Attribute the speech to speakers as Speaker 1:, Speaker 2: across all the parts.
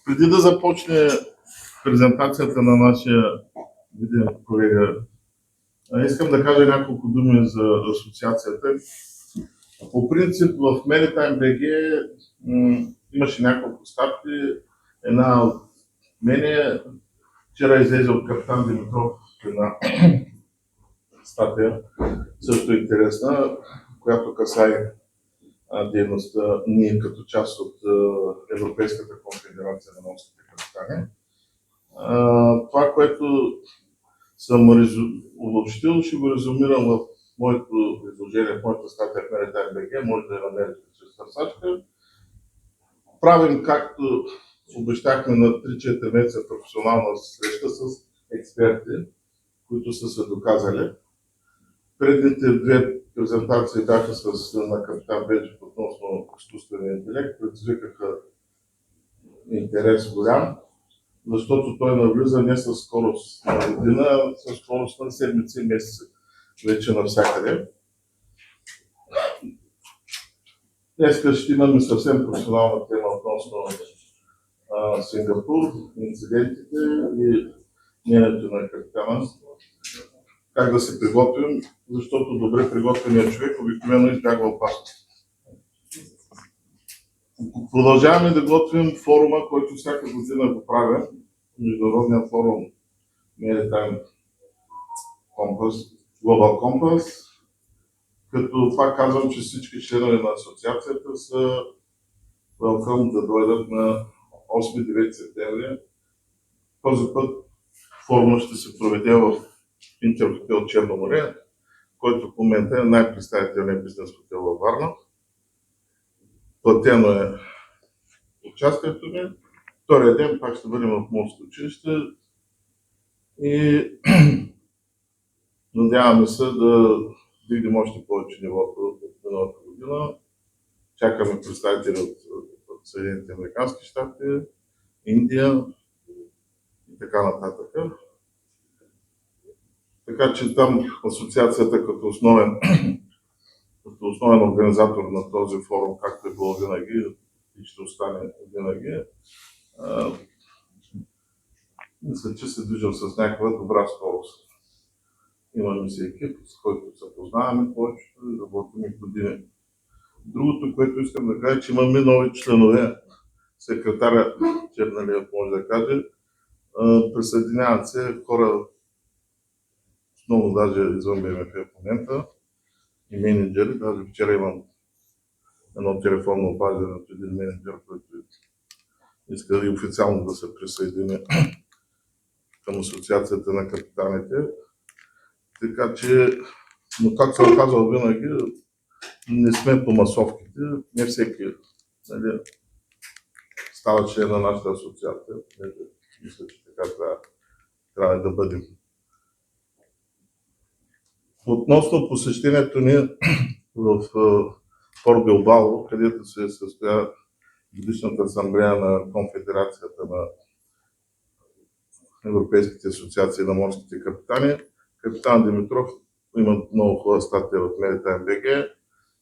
Speaker 1: Преди да започне презентацията на нашия виден колега, искам да кажа няколко думи за асоциацията. По принцип в Maritime BG имаше няколко статии. Една от мене вчера излезе от капитан Димитров една статия, също интересна, която касае дейността ние като част от Европейската конфедерация на морските капитани. Това, което съм обобщил, ще го резюмирам в моето изложение, в моята статия в Maritime BG, може да я намерите чрез търсачка. Правим, както обещахме, на 3-4 месеца професионална среща с експерти, които са се доказали. Предните две презентации бяха на капитан Бенчев относно изкуствения интелект, предизвикаха интерес голям, защото той навлиза не с скорост на година, а с скорост на седмици и месеци вече навсякъде. Днес ще имаме съвсем професионална тема относно Сингапур, инцидентите и мнението на капитана. Как да се приготвим, защото добре приготвеният човек обикновено избягва опасност. Продължаваме да готвим форума, който всяка година го правя, Международния форум Maritime Compass, Global Compass, като пак казвам, че всички членове на асоциацията са welcome да дойдат на 8-9 септември. Този път форума ще се проведе в Интерхотел Черно море, който в момента е най-представителният бизнес хотел във Варна. Платено е участието ми. Втория ден пак ще бъдем в Морско училище и надяваме се да вдигнем още повече нивото от миналата година. Чакаме представители от Съединените американски щати, Индия и така нататък. Така че там асоциацията като основен организатор на този форум, както е било винаги и ще остане винаги, мисля, че се движим с някаква добра скорост. Имаме си екип, с който се познаваме повечето и работим години. Другото, което искам да кажа, че имаме нови членове. Секретаря Черналиев може да каже. Присъединяват се хора много даже извън БМФ в момента и менеджери. Даже вчера имам едно телефонно обаждане от един менеджер, който иска и официално да се присъедини към асоциацията на капитаните. Така че, но както съм казал винаги, не сме по масовките, не всеки става член на нашата асоциация. Мисля, че така трябва да бъдем. Относно посещението ни в Порт Билбао, където се състоя годишната асамблея на Конфедерацията на Европейските асоциации на морските капитани, капитан Димитров има много хубава статия в Maritime BG.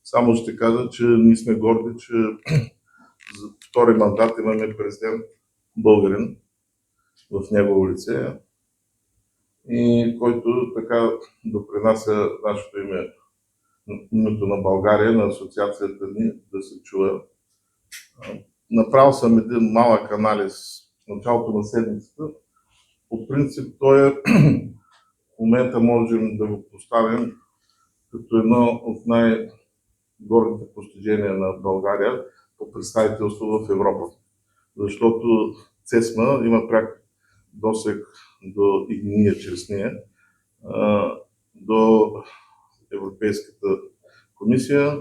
Speaker 1: Само ще кажа, че ние сме горди, че за втори мандат имаме президент българин в негово лице и който така допринася нашето име, името на България, на асоциацията ни да се чува. Направил съм един малък анализ в началото на седмицата. По принцип той в момента можем да го поставим като едно от най-горните постижения на България по представителство в Европа. Защото ЦЕСМА има пряк досег и ние чрез нея до Европейската комисия.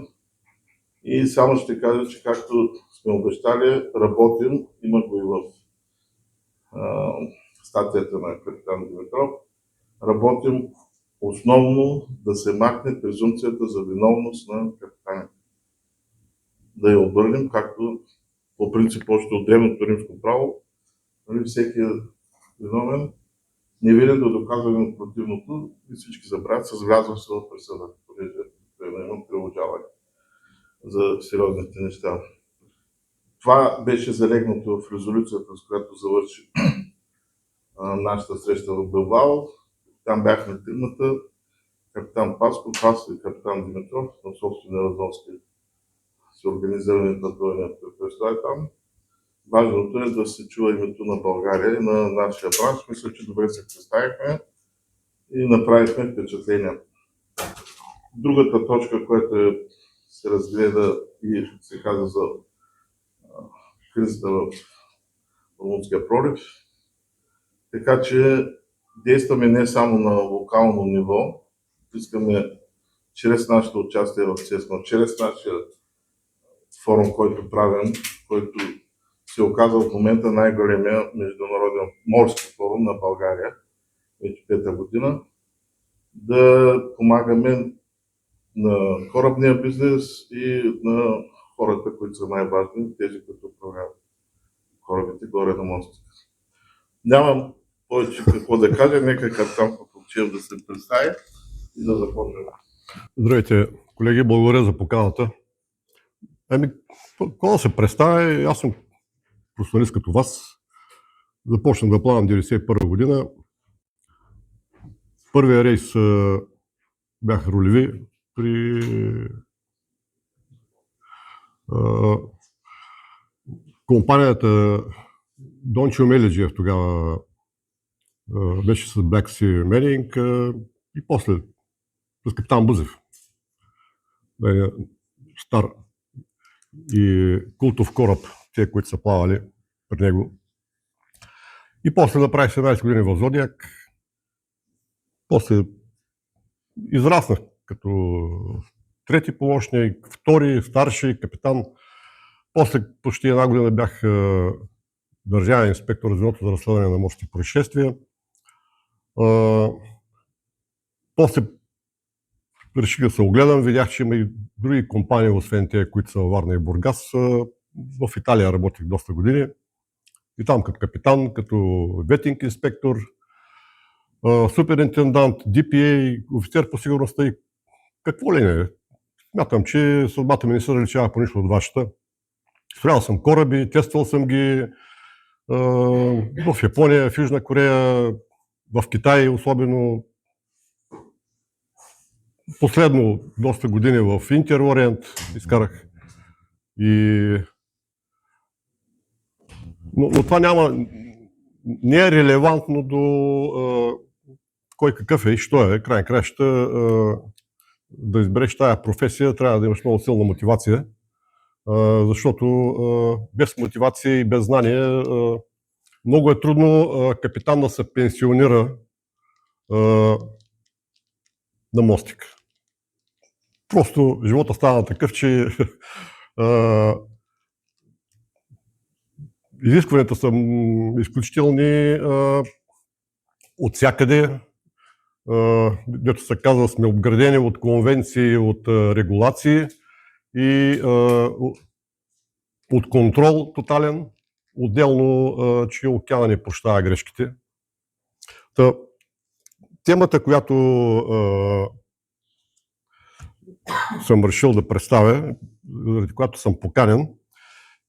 Speaker 1: И само ще кажа, че както сме обещали, работим, има го и в статията на капитан Димитров, работим основно да се махне презумпцията за виновност на капитаните. Да я обърнем, както по принцип още от древното римско право, всеки е виновен, невинен до доказване от противното и всички забравят с влязъл се в присъда, понеже имам приложаване за сериозните неща. Това беше залегнато в резолюцията, с която завърши нашата среща в Билбао. Там бяхме тримата, капитан Пасков, аз и капитан Димитров, на собствени разноски с организирането на този престой там. Важното е да се чува името на България и на нашия бранш. Мисля, че добре се представихме и направихме впечатление. Другата точка, която се разгледа и се каза за кризата в Румънския пролив. Така че действаме не само на локално ниво, искаме чрез нашето участие в ЦЕСМА, чрез нашия форум, който правим, който се оказва в момента най-големия международен морски форум на България, вече 5-та година, да помагаме на корабния бизнес и на хората, които са най-важни, тези, които управляват корабите горе на мостика. Нямам повече какво да кажа, нека капитан Попчев да се представи и да започнем.
Speaker 2: Здравейте, колеги, благодаря за поканата. Какво да се представя? Аз съм професионалист като вас. Започнах да плавам 1991 година. Първия рейс бях ролеви при компанията Дончо Меледжиев тогава беше с Black Sea Marine и после с капитан Бузев. Стар и култов кораб, те, които са плавали при него. И после направих 17 години в Зодиак. После израснах като трети помощник, втори, старши, капитан. После почти една година бях държавен инспектор звеното за разследване на морски происшествия. После реших да се огледам, видях, че има и други компании, освен тези, които са във Варна и Бургас. В Италия работих доста години. И там като капитан, като ветинг инспектор, суперинтендант, DPA, офицер по сигурността и какво ли не. Смятам, че съдбата ми не се различава по нищо от вашата. Строял съм кораби, тествал съм ги в Япония, в Южна Корея, в Китай особено. Последно доста години в Интерориент изкарах. Но това не е релевантно до кой какъв е и що е. Край краща да избереш тая професия, трябва да имаш много силна мотивация, защото без мотивация и без знание много е трудно капитан да се пенсионира на мостик. Просто живота стана такъв, че изискванията са изключителни от всякъде. Дето се казва, сме обградени от конвенции, от регулации и от контрол тотален. Отделно, че океана не прощава грешките. Темата, която съм решил да представя, заради която съм поканен,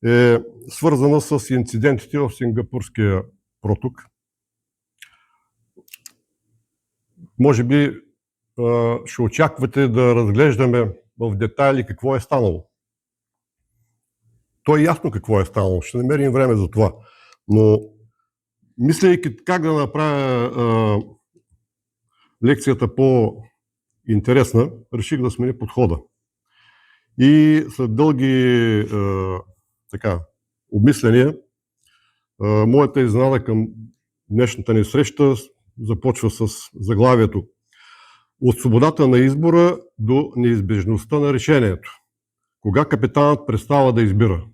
Speaker 2: е свързана с инцидентите в Сингапурския проток. Може би ще очаквате да разглеждаме в детайли какво е станало. То е ясно какво е станало, ще намерим време за това. Но мислейки как да направя лекцията по-интересна, реших да сменя подхода. И след дълги обмисляния, моята изненада към днешната ни среща започва с заглавието: от свободата на избора до неизбежността на решението. Кога капитанът престава да избира?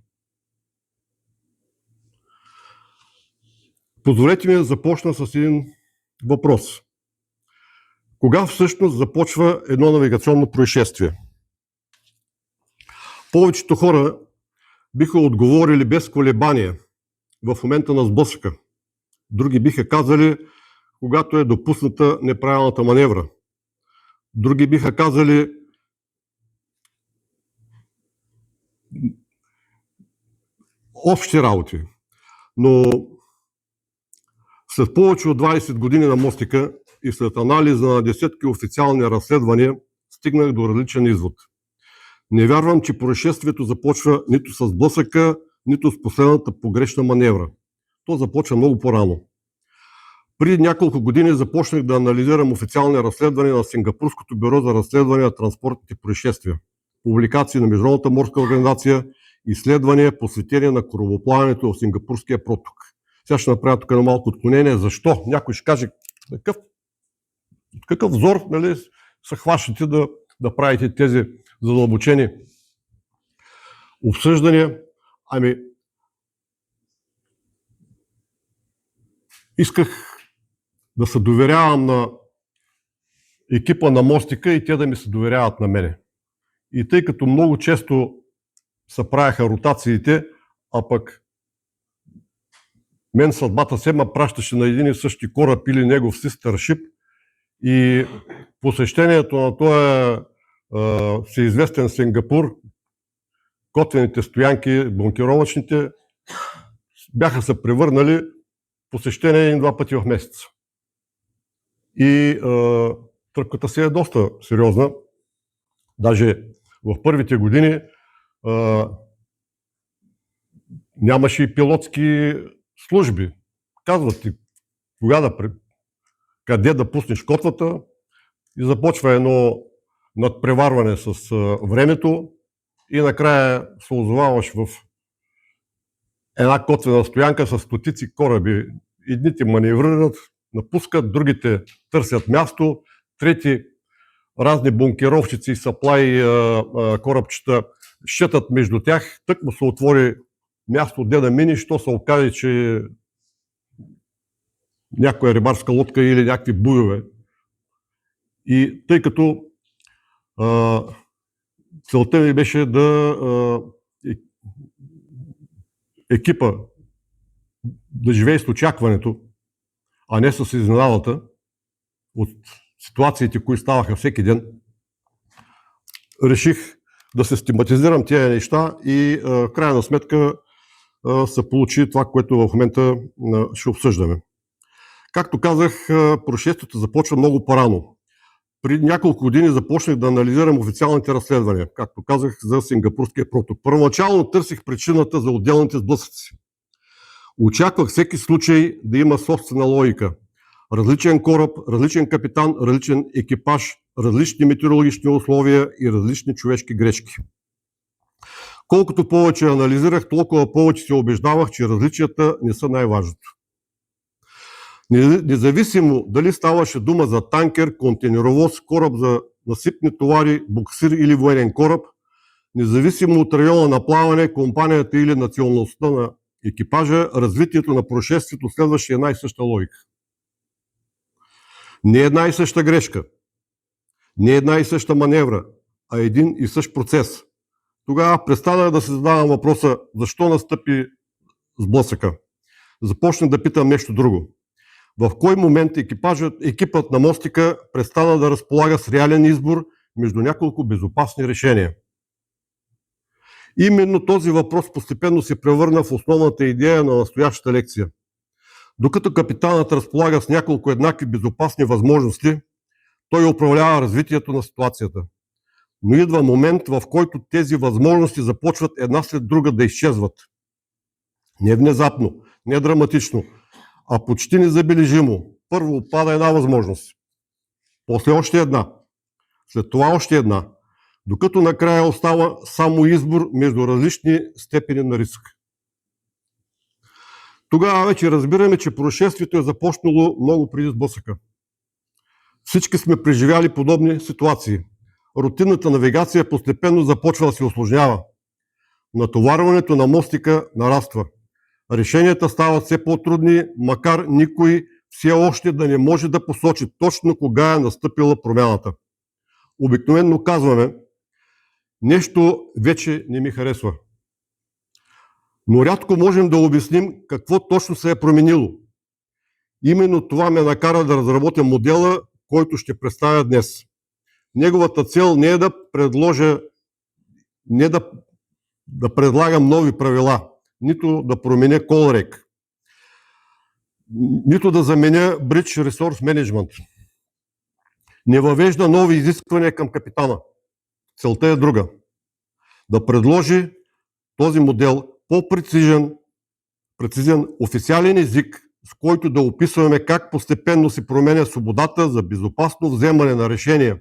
Speaker 2: Позволете ми да започна с един въпрос. Кога всъщност започва едно навигационно происшествие? Повечето хора биха отговорили без колебание в момента на сблъсъка. Други биха казали, когато е допусната неправилната маневра. Други биха казали, общи работи. Но след повече от 20 години на мостика и след анализа на десетки официални разследвания, стигнах до различен извод. Не вярвам, че происшествието започва нито с блъсъка, нито с последната погрешна маневра. То започва много по-рано. Преди няколко години започнах да анализирам официални разследвания на Сингапурското бюро за разследване на транспортните происшествия, публикации на Международната морска организация, изследвания, посветени на корабоплаването в Сингапурския проток. Сега ще направя тук на малко отклонение. Защо? Някой ще каже, какъв взор, нали, се хващате да правите тези задълбочени обсъждания. Ами, исках да се доверявам на екипа на мостика и те да ми се доверяват на мене. И тъй като много често се правяха ротациите, а пък мен съдбата се ме пращаше на един и същи кораб или негов sister-ship и посещението на този всеизвестен Сингапур, котвените стоянки, бункеровъчните, бяха се превърнали посещение един-два пъти в месеца. И тръпката си е доста сериозна. Даже в първите години нямаше и пилотски служби. Казват ти къде да пуснеш котвата и започва едно надпреварване с времето и накрая се озоваваш в една котвена стоянка с стотици кораби. Едните маневрират, напускат, другите търсят място, трети разни бункеровчици и саплай корабчета щетат между тях, тък му се отвори място, де да миниш, то се окаже, че някоя рибарска лодка или някакви буйове. И тъй като целта ми беше екипа да живее с очакването, а не с изненадата от ситуациите, които ставаха всеки ден, реших да систематизирам тези неща и в крайна сметка се получи това, което в момента ще обсъждаме. Както казах, происшествието започва много по-рано. Преди няколко години започнах да анализирам официалните разследвания, както казах, за Сингапурския проток. Първоначално търсих причината за отделните сблъсъци. Очаквах всеки случай да има собствена логика. Различен кораб, различен капитан, различен екипаж, различни метеорологични условия и различни човешки грешки. Колкото повече анализирах, толкова повече се убеждавах, че различията не са най-важното. Независимо дали ставаше дума за танкер, контейнеровоз, кораб за насипни товари, буксир или военен кораб, независимо от района на плаване, компанията или националността на екипажа, развитието на происшествието следваше една и съща логика. Не една и съща грешка, не една и съща маневра, а един и същ процес. Тогава престанах да се задавам въпроса защо настъпи сблъсъка. Започнах да питам нещо друго. В кой момент екипът на мостика престана да разполага с реален избор между няколко безопасни решения? Именно този въпрос постепенно се превърна в основната идея на настоящата лекция. Докато капитанът разполага с няколко еднакви безопасни възможности, той управлява развитието на ситуацията. Но идва момент, в който тези възможности започват една след друга да изчезват. Не внезапно, не драматично, а почти незабележимо. Първо пада една възможност, после още една, след това още една, докато накрая остава само избор между различни степени на риск. Тогава вече разбираме, че происшествието е започнало много преди сблъсъка. Всички сме преживяли подобни ситуации. Рутинната навигация постепенно започва да се усложнява. Натоварването на мостика нараства. Решенията стават все по-трудни, макар никой все още да не може да посочи точно кога е настъпила промяната. Обикновено казваме, нещо вече не ми харесва. Но рядко можем да обясним какво точно се е променило. Именно това ме накара да разработя модела, който ще представя днес. Неговата цел не е да предлагам нови правила, нито да променя колрек, нито да заменя Bridge Resource Management. Не въвежда нови изисквания към капитана. Целта е друга. Да предложи този модел по-прецизен официален език, с който да описваме как постепенно се променя свободата за безопасно вземане на решения,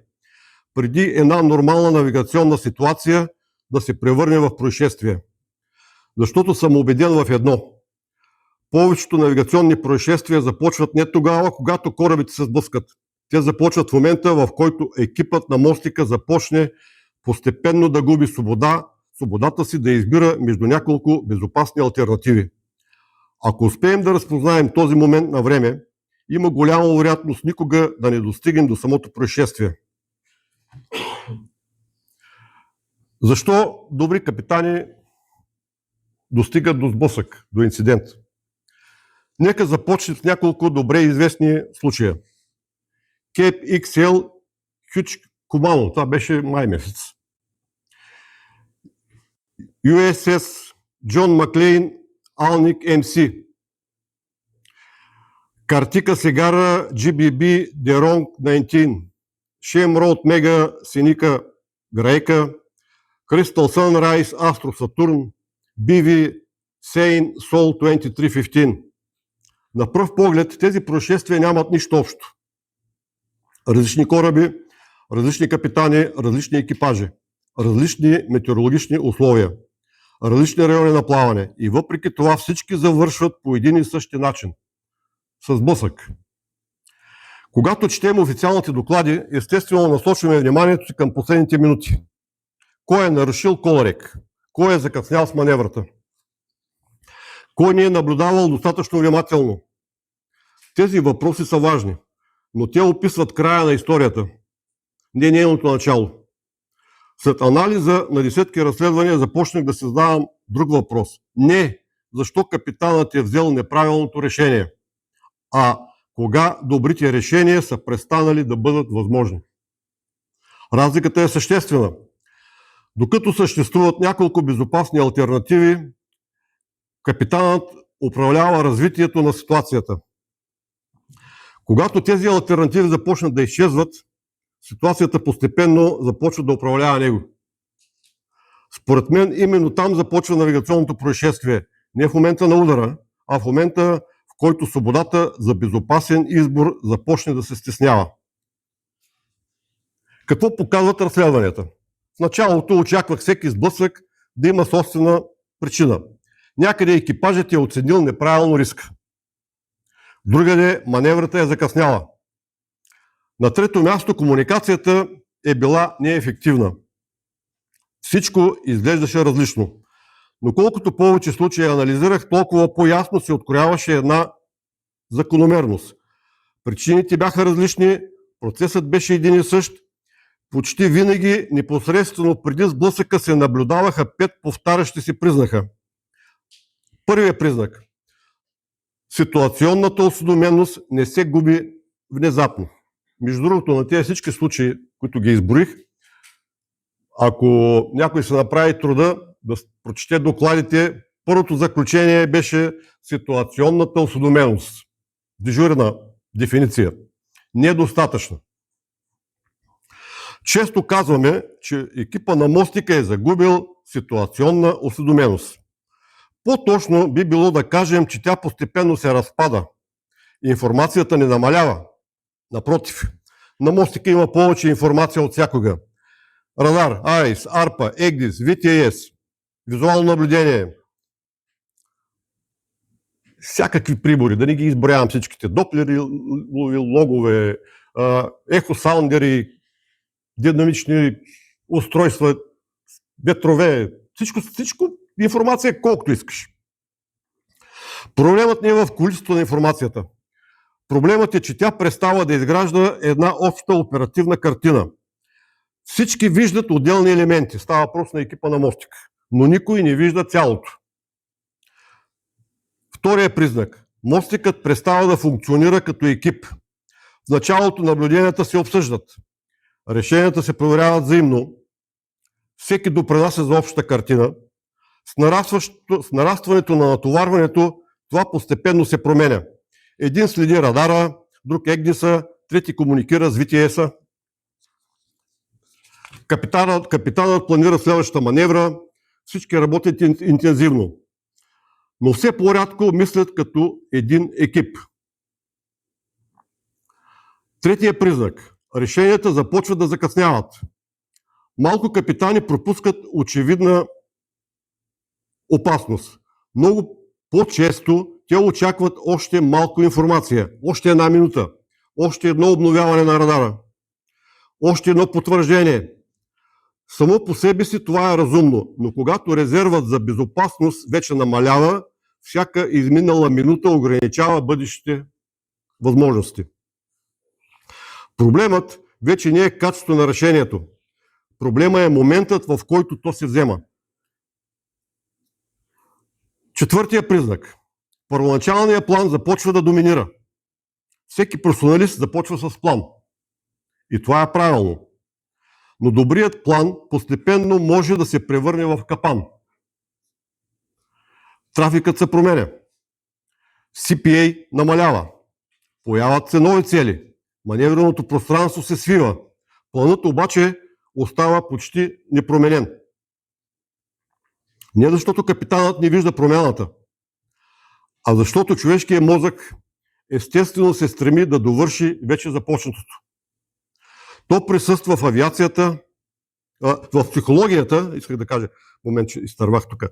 Speaker 2: преди една нормална навигационна ситуация да се превърне в происшествие. Защото съм убеден в едно. Повечето навигационни происшествия започват не тогава, когато корабите се сблъскат. Те започват в момента, в който екипът на мостика започне постепенно да губи свободата си да избира между няколко безопасни алтернативи. Ако успеем да разпознаем този момент на време, има голяма вероятност никога да не достигнем до самото происшествие. Защо добри капитани достигат до сблъсък, до инцидент? Нека започнем с няколко добре известни случая. Кейп XL Хюч Кумано, това беше май месец. USS Джон Маклейн Алник МС. Картика Сегара GBB Деронг 19. Шем Роуд Мега Синика Грейка. Кристал Сънрайз Астро Сатурн. BV Сейн Сол 2315. На пръв поглед тези происшествия нямат нищо общо. Различни кораби, различни капитани, различни екипажи, различни метеорологични условия, различни райони на плаване и въпреки това всички завършват по един и същи начин – с сблъсък. Когато четем официалните доклади, естествено насочваме вниманието си към последните минути. Кой е нарушил колрек? Кой е закъснял с маневрата? Кой не е наблюдавал достатъчно внимателно? Тези въпроси са важни, но те описват края на историята, не нейното начало. След анализа на десетки разследвания започнах да се задавам друг въпрос. Не защо капитанът е взел неправилното решение, а кога добрите решения са престанали да бъдат възможни. Разликата е съществена. Докато съществуват няколко безопасни алтернативи, капитанът управлява развитието на ситуацията. Когато тези алтернативи започнат да изчезват, ситуацията постепенно започва да управлява него. Според мен именно там започва навигационното происшествие. Не в момента на удара, а в момента, в който свободата за безопасен избор започне да се стеснява. Какво показват разследванията? В началото очаквах всеки сблъсък да има собствена причина. Някъде екипажът е оценил неправилно риска. Другаде маневрата е закъсняла. На трето място комуникацията е била неефективна. Всичко изглеждаше различно. Но колкото повече случаи анализирах, толкова по-ясно се открояваше една закономерност. Причините бяха различни, процесът беше един и същ. Почти винаги непосредствено преди сблъсъка се наблюдаваха 5 повтарящи се признака. Първият признак. Ситуационната осведоменост не се губи внезапно. Между другото, на тези всички случаи, които ги изборих, ако някой се направи труда да прочете докладите, първото заключение беше ситуационната осведоменост. Дежурна дефиниция. Недостатъчна. Често казваме, че екипа на мостика е загубил ситуационна осведоменост. По-точно би било да кажем, че тя постепенно се разпада. Информацията не намалява. Напротив, на мостика има повече информация от всякога. Радар, АИС, АРПА, ЕГДИС, ВТС, визуално наблюдение. Всякакви прибори, да не ги изброявам всичките. Доплери, логове, ехосаундери, динамични устройства, ветрове, всичко информация колкото искаш. Проблемът не е в количеството на информацията. Проблемът е, че тя престава да изгражда една обща оперативна картина. Всички виждат отделни елементи. Става въпрос на екипа на мостик. Но никой не вижда цялото. Втория признак. Мостикът престава да функционира като екип. В началото наблюденията се обсъждат. Решенията се проверяват взаимно. Всеки допринася за общата картина. С нарастването на натоварването това постепенно се променя. Един следи радара, друг Егниса, трети комуникира с VTS-а. Капитанът планира следващата маневра, всички работят интензивно. Но все по-рядко мислят като един екип. Третия признак. Решенията започват да закъсняват. Малко капитани пропускат очевидна опасност. Много по-често те очакват още малко информация, още една минута, още едно обновяване на радара, още едно потвърждение. Само по себе си това е разумно, но когато резервът за безопасност вече намалява, всяка изминала минута ограничава бъдещите възможности. Проблемът вече не е качеството на решението. Проблема е моментът, в който то се взема. Четвъртия признак. Първоначалният план започва да доминира. Всеки професионалист започва с план. И това е правилно. Но добрият план постепенно може да се превърне в капан. Трафикът се променя. CPA намалява. Появят се нови цели. Маневреното пространство се свива. Планът обаче остава почти непроменен. Не защото капитанът не вижда промяната, а защото човешкият мозък естествено се стреми да довърши вече започнатото. То присъства в авиацията, в психологията, исках да кажа, момент, че изтървах тук.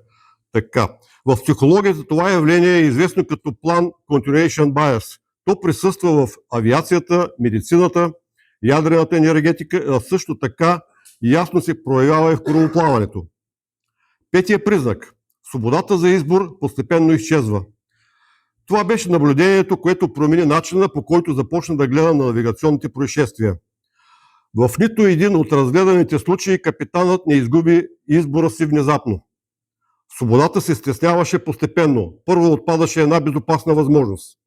Speaker 2: Така. В психологията това явление е известно като Plan Continuation Bias. То присъства в авиацията, медицината, ядрената енергетика, а също така ясно се проявява и в корабоплаването. Петия признак. Свободата за избор постепенно изчезва. Това беше наблюдението, което промени начина, по който започна да гледа на навигационните происшествия. В нито един от разгледаните случаи капитанът не изгуби избора си внезапно. Свободата се стесняваше постепенно. Първо отпадаше една безопасна възможност.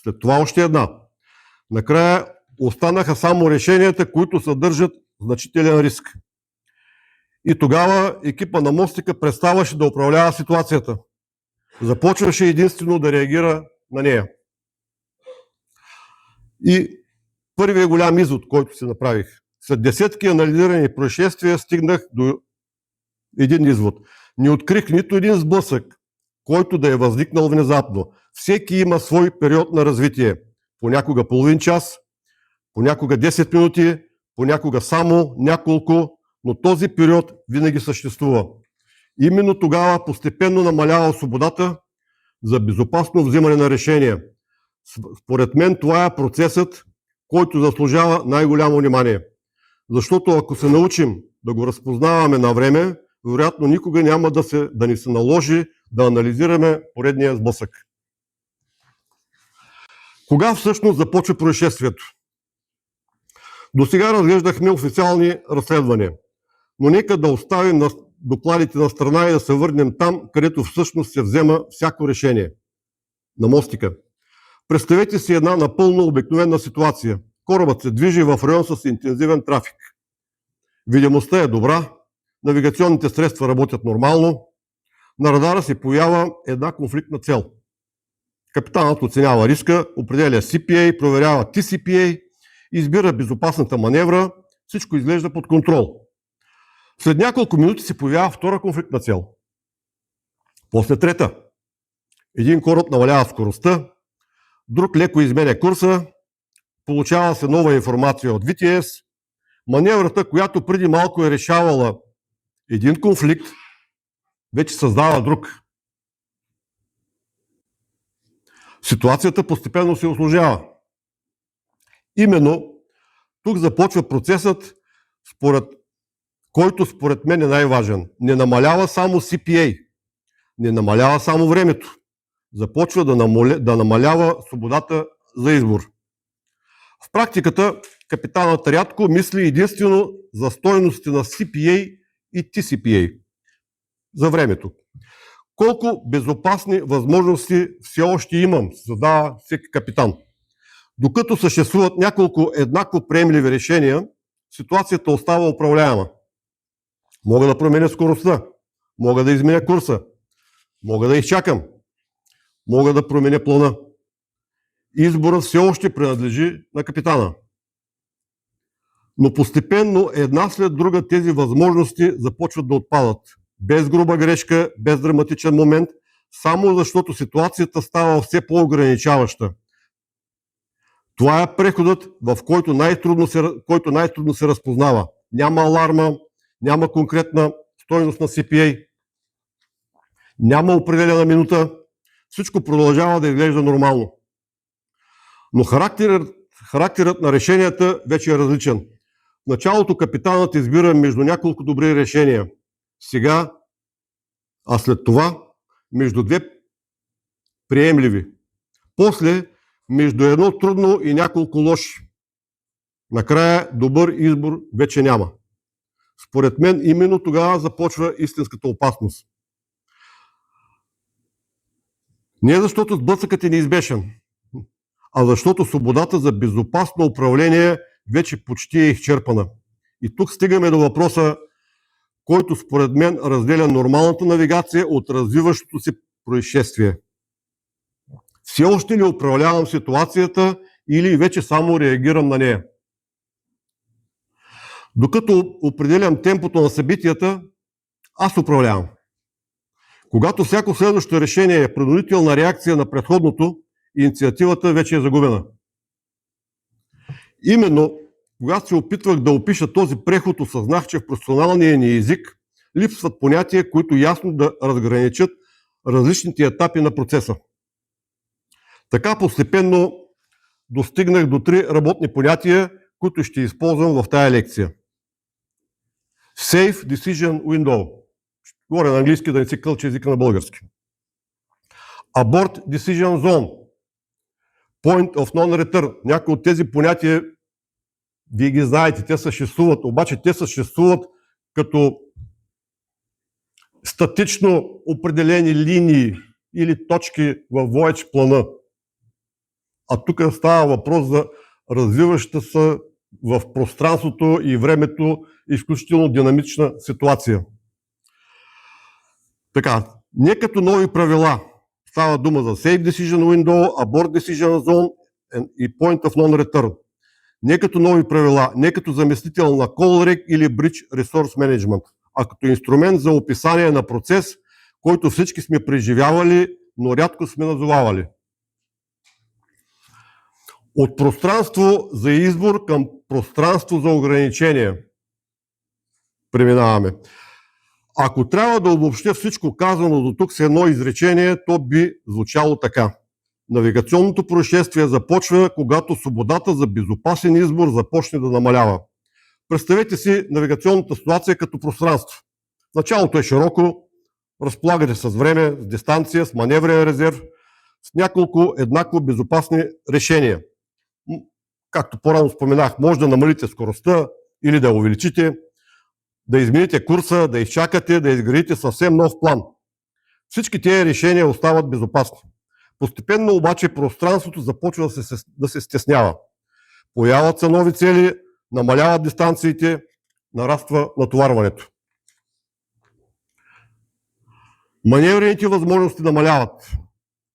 Speaker 2: След това още една. Накрая останаха само решенията, които съдържат значителен риск. И тогава екипа на мостика преставаше да управлява ситуацията. Започваше единствено да реагира на нея. И първият голям извод, който си направих. След десетки анализирани происшествия стигнах до един извод. Не открих нито един сблъсък, който да е възникнал внезапно. Всеки има свой период на развитие. Понякога половин час, понякога 10 минути, понякога само няколко, но този период винаги съществува. Именно тогава постепенно намалява свободата за безопасно взимане на решения. Според мен това е процесът, който заслужава най-голямо внимание. Защото ако се научим да го разпознаваме на време, вероятно никога няма да ни се наложи да анализираме поредния сблъсък. Кога всъщност започва происшествието? До сега разглеждахме официални разследвания, но нека да оставим докладите на страна и да се върнем там, където всъщност се взема всяко решение. На мостика. Представете си една напълно обикновена ситуация. Корабът се движи в район с интензивен трафик. Видимостта е добра, навигационните средства работят нормално, на радара се появява една конфликтна цел. Капитанът оценява риска, определя CPA, проверява TCPA, избира безопасната маневра, всичко изглежда под контрол. След няколко минути се появява втора конфликтна цел. После трета. Един кораб намалява скоростта, друг леко изменя курса, получава се нова информация от VTS, маневрата, която преди малко е решавала един конфликт, вече създава друг. Ситуацията постепенно се усложнява. Именно тук започва процесът, който според мен е най-важен. Не намалява само CPA, не намалява само времето. Започва да намалява свободата за избор. В практиката капитанът рядко мисли единствено за стойностите на CPA и TCPA за времето. Колко безопасни възможности все още имам, задава всеки капитан. Докато съществуват няколко еднакво приемливи решения, ситуацията остава управляема. Мога да променя скоростта, Мога да изменя курса. Мога да изчакам. Мога да променя плана. Изборът все още принадлежи на капитана. Но постепенно една след друга тези възможности започват да отпадат. Без груба грешка, без драматичен момент, само защото ситуацията става все по-ограничаваща. Това е преходът, в който най-трудно се разпознава. Няма аларма, няма конкретна стойност на CPA, няма определена минута, всичко продължава да изглежда нормално. Но характерът на решенията вече е различен. В началото капитанът избира между няколко добри решения. Сега, а след това, между две приемливи. После, между едно трудно и няколко лоши. Накрая добър избор вече няма. Според мен именно тогава започва истинската опасност. Не защото сблъсъкът е неизбежен, а защото свободата за безопасно управление вече почти е изчерпана. И тук стигаме до въпроса, който според мен разделя нормалната навигация от развиващото се происшествие. Все още ли управлявам ситуацията или вече само реагирам на нея? Докато определям темпото на събитията, аз управлявам. Когато всяко следващо решение е принудителна реакция на предходното, инициативата вече е загубена. Именно, когато се опитвах да опиша този преход, осъзнах, че в професионалния ни език липсват понятия, които ясно да разграничат различните етапи на процеса. Така постепенно достигнах до 3 работни понятия, които ще използвам в тая лекция. Safe Decision Window. Говоря на английски, да не си кълча езика на български. Abort Decision Zone. Point of Non-Return. Някои от тези понятия вие ги знаете, те съществуват, обаче те съществуват като статично определени линии или точки във voyage плана. А тук става въпрос за развиваща се в пространството и времето изключително динамична ситуация. Така, не като нови правила. Става дума за Safe Decision Window, Abort Decision Zone и Point of Non-Return. Не като нови правила, не като заместител на Call Reg или Bridge Resource Management, а като инструмент за описание на процес, който всички сме преживявали, но рядко сме назовавали. От пространство за избор към пространство за ограничение преминаваме. Ако трябва да обобщя всичко казано до тук с едно изречение, то би звучало така. Навигационното происшествие започва, когато свободата за безопасен избор започне да намалява. Представете си навигационната ситуация като пространство. Началото е широко, разполагате с време, с дистанция, с маневрен резерв, с няколко еднакво безопасни решения. Както по-рано споменах, може да намалите скоростта или да я увеличите, да измените курса, да изчакате, да изградите съвсем нов план. Всички тези решения остават безопасни. Постепенно обаче пространството започва да се стеснява. Появяват се нови цели, намаляват дистанциите, нараства натоварването. Маневрените възможности намаляват.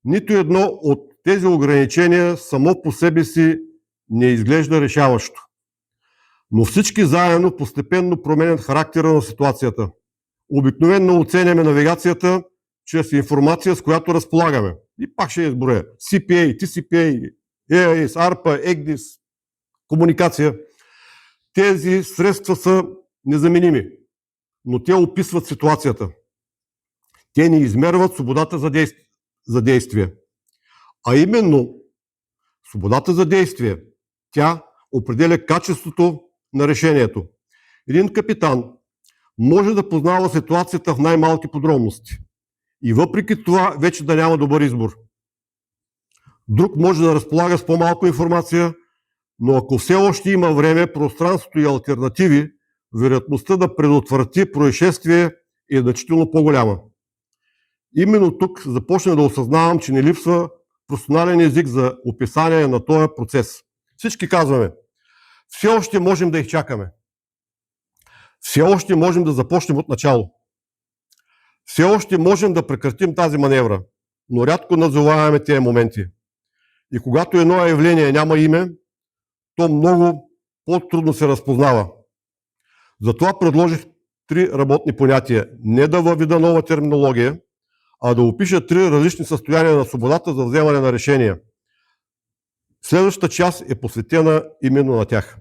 Speaker 2: Нито едно от тези ограничения само по себе си не изглежда решаващо. Но всички заедно постепенно променят характера на ситуацията. Обикновено оценяме навигацията чрез информация, с която разполагаме. И пак ще изборя. CPA, TCPA, EAS, ARPA, EGDIS, комуникация. Тези средства са незаменими, но те описват ситуацията. Те ни измерват свободата за действие. А именно, свободата за действие, тя определя качеството на решението. Един капитан може да познава ситуацията в най-малки подробности и въпреки това вече да няма добър избор. Друг може да разполага с по-малко информация, но ако все още има време, пространството и алтернативи, вероятността да предотврати происшествие е значително по-голяма. Именно тук започна да осъзнавам, че не липсва професионален език за описание на този процес. Всички казваме, все още можем да изчакаме. Все още можем да започнем от начало. Все още можем да прекратим тази маневра, но рядко назоваваме тези моменти. И когато едно явление няма име, то много по-трудно се разпознава. Затова предложих 3 работни понятия. Не да въведа нова терминология, а да опиша 3 различни състояния на свободата за вземане на решения. Следващата част е посветена именно на тях.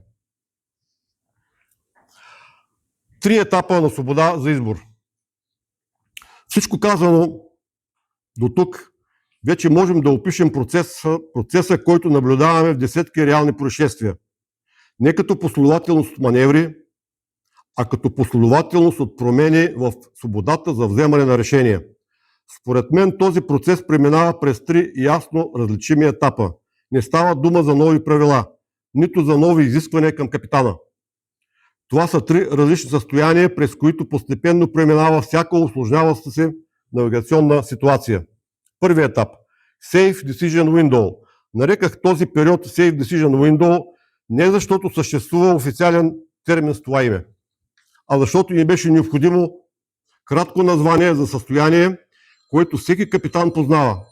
Speaker 2: 3 етапа на свобода за избор. Всичко казано до тук, вече можем да опишем процеса, който наблюдаваме в десетки реални происшествия. Не като последователност от маневри, а като последователност от промени в свободата за вземане на решения. Според мен този процес преминава през 3 ясно различими етапа. Не става дума за нови правила, нито за нови изисквания към капитана. Това са 3 различни състояния, през които постепенно преминава всяка усложняваща се навигационна ситуация. Първият етап – Safe Decision Window. Нареках този период Safe Decision Window не защото съществува официален термин с това име, а защото ни беше необходимо кратко название за състояние, което всеки капитан познава.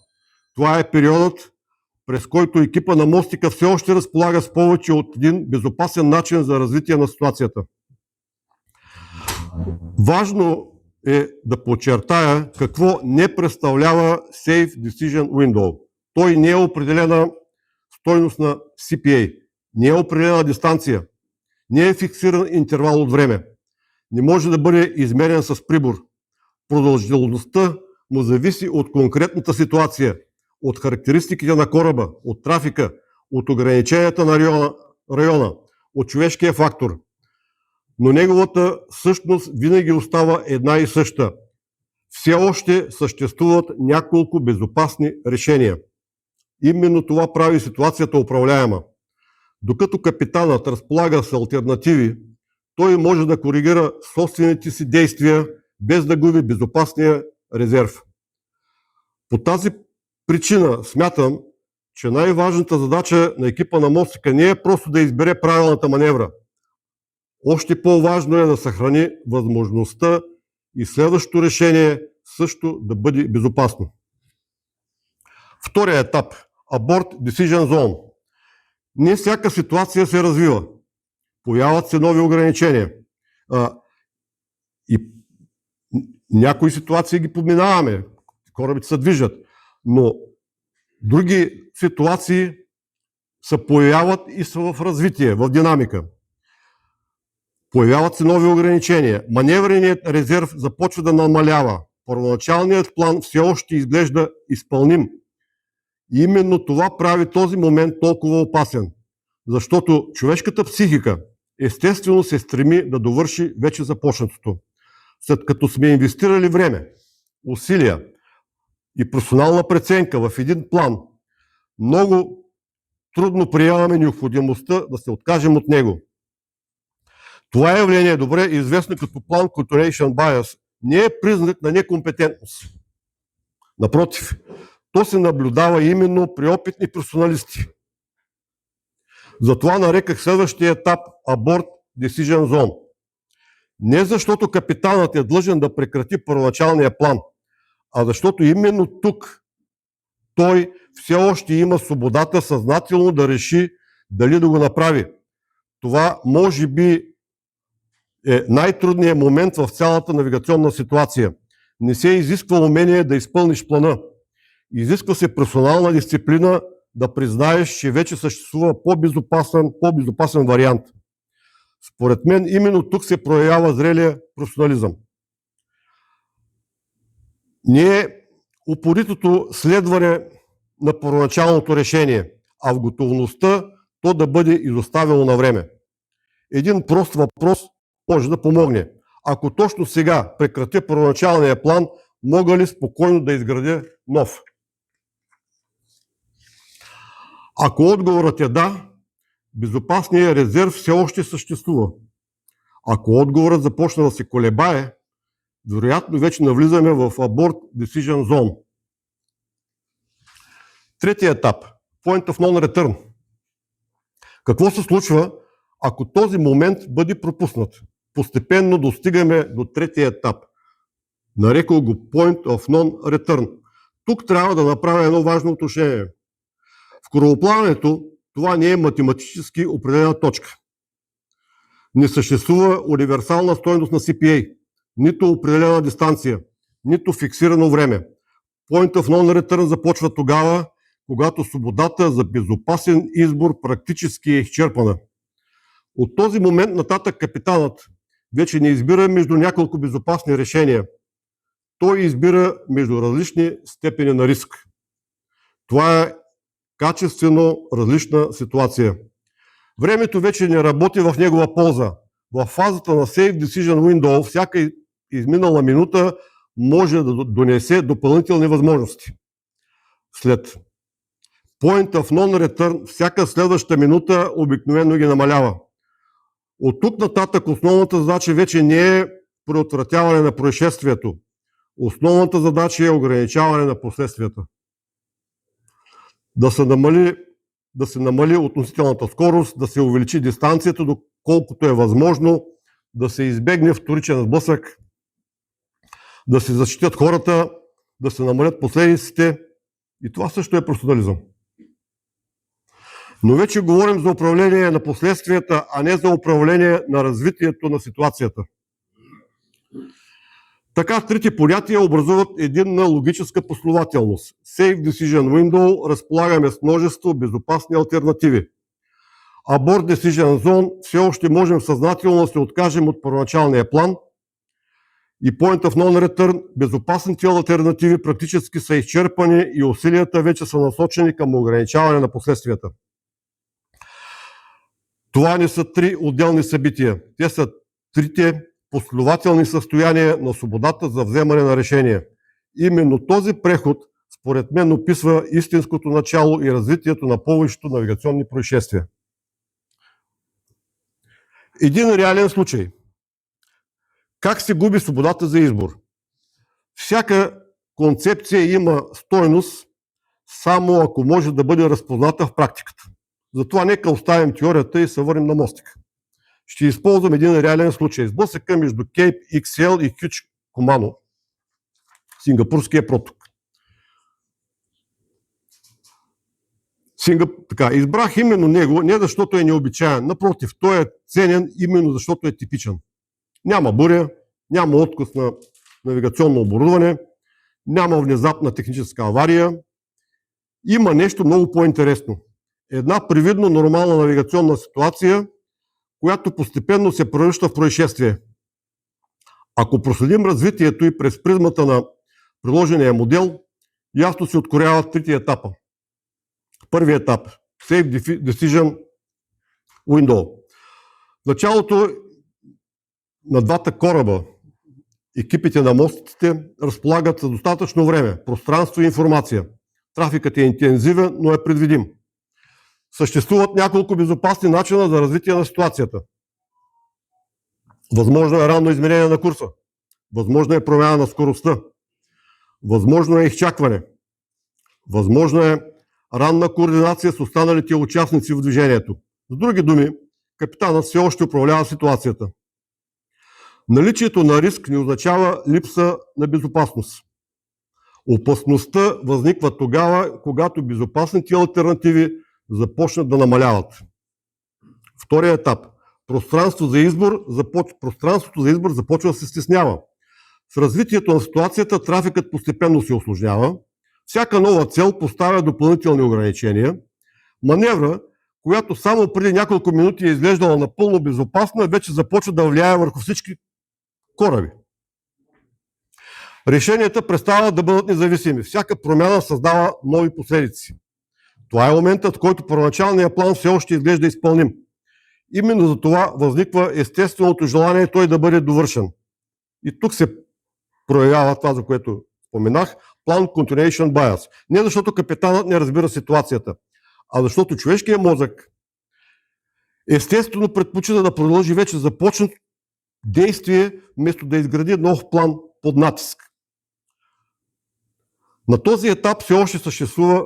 Speaker 2: Това е периодът, през който екипа на мостика все още разполага с повече от един безопасен начин за развитие на ситуацията. Важно е да подчертая какво не представлява Safe Decision Window. Той не е определена стойност на CPA, не е определена дистанция, не е фиксиран интервал от време, не може да бъде измерен с прибор. Продължителността му зависи от конкретната ситуация, от характеристиките на кораба, от трафика, от ограниченията на района, от човешкия фактор. Но неговата същност винаги остава една и съща. Все още съществуват няколко безопасни решения. Именно това прави ситуацията управляема. Докато капитанът разполага с алтернативи, той може да коригира собствените си действия, без да губи безопасния резерв. По тази причина смятам, че най-важната задача на екипа на мостика не е просто да избере правилната маневра. Още по-важно е да съхрани възможността и следващото решение също да бъде безопасно. Втория етап – Abort Decision Zone. Не всяка ситуация се развива. Появяват се нови ограничения. И някои ситуации ги подминаваме. Корабите се движат. Но други ситуации се появяват и са в развитие, в динамика. Появяват се нови ограничения. Маневреният резерв започва да намалява. Първоначалният план все още изглежда изпълним. И именно това прави този момент толкова опасен. Защото човешката психика естествено се стреми да довърши вече започнатото. След като сме инвестирали време, усилия и професионална преценка в един план, много трудно приемаме необходимостта да се откажем от него. Това явление, добре известно като Plan Continuation Bias, не е признак на некомпетентност. Напротив, то се наблюдава именно при опитни професионалисти. Затова нареках следващия етап Abort Decision Zone. Не защото капитанът е длъжен да прекрати първоначалния план, а защото именно тук той все още има свободата съзнателно да реши дали да го направи. Това може би е най-трудният момент в цялата навигационна ситуация. Не се изисква умение да изпълниш плана. Изисква се персонална дисциплина да признаеш, че вече съществува по-безопасен вариант. Според мен именно тук се проявява зрелия професионализъм. Не е упоритото следване на първоначалното решение, а в готовността то да бъде изоставено на време. Един прост въпрос може да помогне. Ако точно сега прекратя първоначалния план, мога ли спокойно да изградя нов? Ако отговорът е да, безопасният резерв все още съществува. Ако отговорът започна да се колебае, вероятно вече навлизаме в Abort Decision Zone. Третия етап – Point of Non Return. Какво се случва, ако този момент бъде пропуснат? Постепенно достигаме до третия етап Нарекал го Point of Non-Return. Тук трябва да направя едно важно уточнение. В корабоплаването това не е математически определена точка. Не съществува универсална стойност на CPA, нито определена дистанция, нито фиксирано време. Point of Non-Return започва тогава, когато свободата за безопасен избор практически е изчерпана. От този момент нататък капитанът вече не избира между няколко безопасни решения. Той избира между различни степени на риск. Това е качествено различна ситуация. Времето вече не работи в негова полза. В фазата на Safe Decision Window всяка изминала минута може да донесе допълнителни възможности. След Point of Non-Return всяка следваща минута обикновено ги намалява. От тук нататък основната задача вече не е предотвратяване на происшествието. Основната задача е ограничаване на последствията. Да се намали относителната скорост, да се увеличи дистанцията, доколкото е възможно, да се избегне вторичен сблъсък, да се защитят хората, да се намалят последиците. И това също е професионализъм. Но вече говорим за управление на последствията, а не за управление на развитието на ситуацията. Така трите понятия образуват единна логическа последователност. Safe Decision Window разполагаме с множество безопасни алтернативи. Abort Decision Zone все още можем съзнателно да се откажем от първоначалния план. И Point of Non-Return безопасните алтернативи практически са изчерпани и усилията вече са насочени към ограничаване на последствията. Това не са три отделни събития. Те са трите последователни състояния на свободата за вземане на решение. Именно този преход, според мен, описва истинското начало и развитието на повечето навигационни происшествия. Един реален случай. Как се губи свободата за избор? Всяка концепция има стойност, само ако може да бъде разпозната в практиката. Затова нека оставим теорията и се върнем на мостика. Ще използвам един реален случай. Сблъсъка между Cape XL и Кюч Комано, сингапурския проток. Избрах именно него, не защото е необичаен. Напротив, той е ценен именно защото е типичен. Няма буря, няма отказ на навигационно оборудване, няма внезапна техническа авария. Има нещо много по-интересно. Една привидно нормална навигационна ситуация, която постепенно се превръща в происшествие. Ако проследим развитието и през призмата на приложения модел, ясно се открояват трите етапа. Първият етап – Safe Decision Window. В началото на двата кораба екипите на мостиците разполагат с достатъчно време, пространство и информация. Трафикът е интензивен, но е предвидим. Съществуват няколко безопасни начина за развитие на ситуацията. Възможно е ранно изменение на курса. Възможно е промяна на скоростта. Възможно е изчакване. Възможно е ранна координация с останалите участници в движението. С други думи, капитанът все още управлява ситуацията. Наличието на риск не означава липса на безопасност. Опасността възниква тогава, когато безопасните алтернативи започнат да намаляват. Втория етап. Пространството за избор започва да се стеснява. С развитието на ситуацията трафикът постепенно се усложнява. Всяка нова цел поставя допълнителни ограничения. Маневра, която само преди няколко минути е изглеждала напълно безопасна, вече започва да влияе върху всички кораби. Решенията престават да бъдат независими. Всяка промяна създава нови последици. Това е моментът, в който първоначалният план все още изглежда изпълним. Именно за това възниква естественото желание той да бъде довършен. И тук се проявява това, за което споменах, Plan Continuation Bias. Не защото капитанът не разбира ситуацията, а защото човешкият мозък естествено предпочита да продължи вече започнато действие, вместо да изгради нов план под натиск. На този етап все още съществува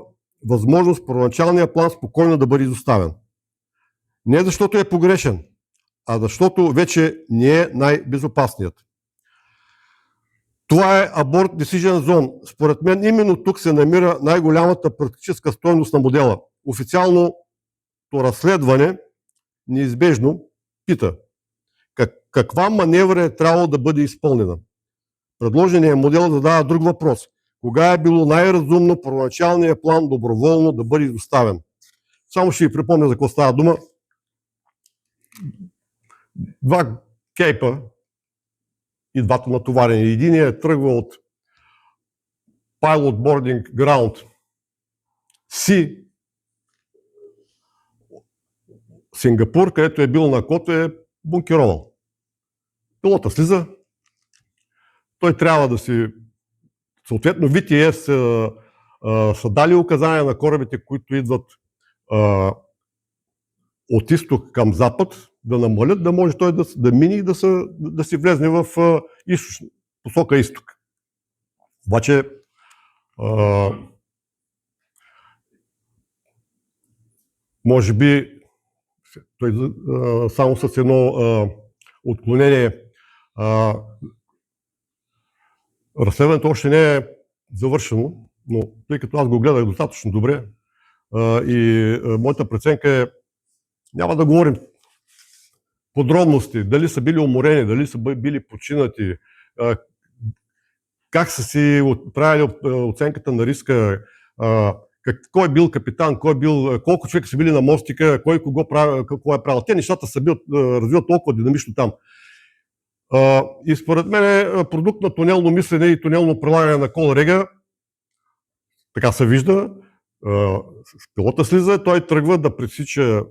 Speaker 2: възможност първоначалният план спокойно да бъде изоставен. Не защото е погрешен, а защото вече не е най-безопасният. Това е Abort Decision Zone. Според мен именно тук се намира най-голямата практическа стойност на модела. Официалното разследване неизбежно пита каква маневра е трябвало да бъде изпълнена. Предложеният модел задава друг въпрос. Кога е било най-разумно първоначалният план доброволно да бъде изоставен? Само ще ви припомня за какво става дума. Два кейпа и двата натоварени. Единият тръгва от Pilot Boarding Ground C, Сингапур, където е бил на кото, е бункеровал. Пилота слиза, той трябва да си... Съответно, VTS са дали указания на корабите, които идват от изток към запад, да намалят, да може той да мине и да си влезне в посока изток. Обаче може би той само с едно отклонение разследването още не е завършено, но тъй като аз го гледах достатъчно добре и моята преценка е, няма да говорим подробности, дали са били уморени, дали са били починати, как са си правили оценката на риска, кой е бил капитан, колко човека са били на мостика, кой какво е правил. Те нещата са развиват толкова динамично там. И според мен е продукт на тунелно мислене и тунелно прилагане на колрега. Така се вижда. Пилота слиза, той тръгва да пресича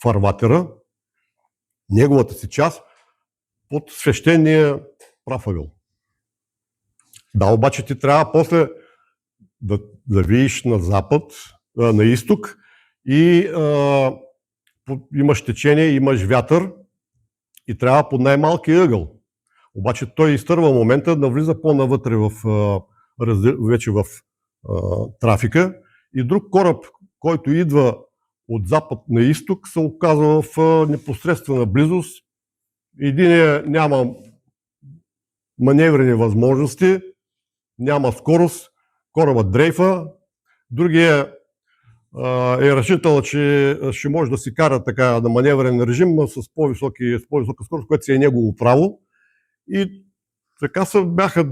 Speaker 2: фарватера, неговата си част, под свещения прав ъгъл. Да, обаче ти трябва после да видиш на запад, на изток и имаш течение, имаш вятър и трябва под най-малкия ъгъл. Обаче той изтърва момента да влиза по-навътре вече в трафика и друг кораб, който идва от запад на изток, се оказва в непосредствена близост. Единият няма маневрени възможности, няма скорост, корабът дрейфа, другия е разчитал, че ще може да си кара така на маневрен режим с по-висока скорост, което си е негово право. И така се бяха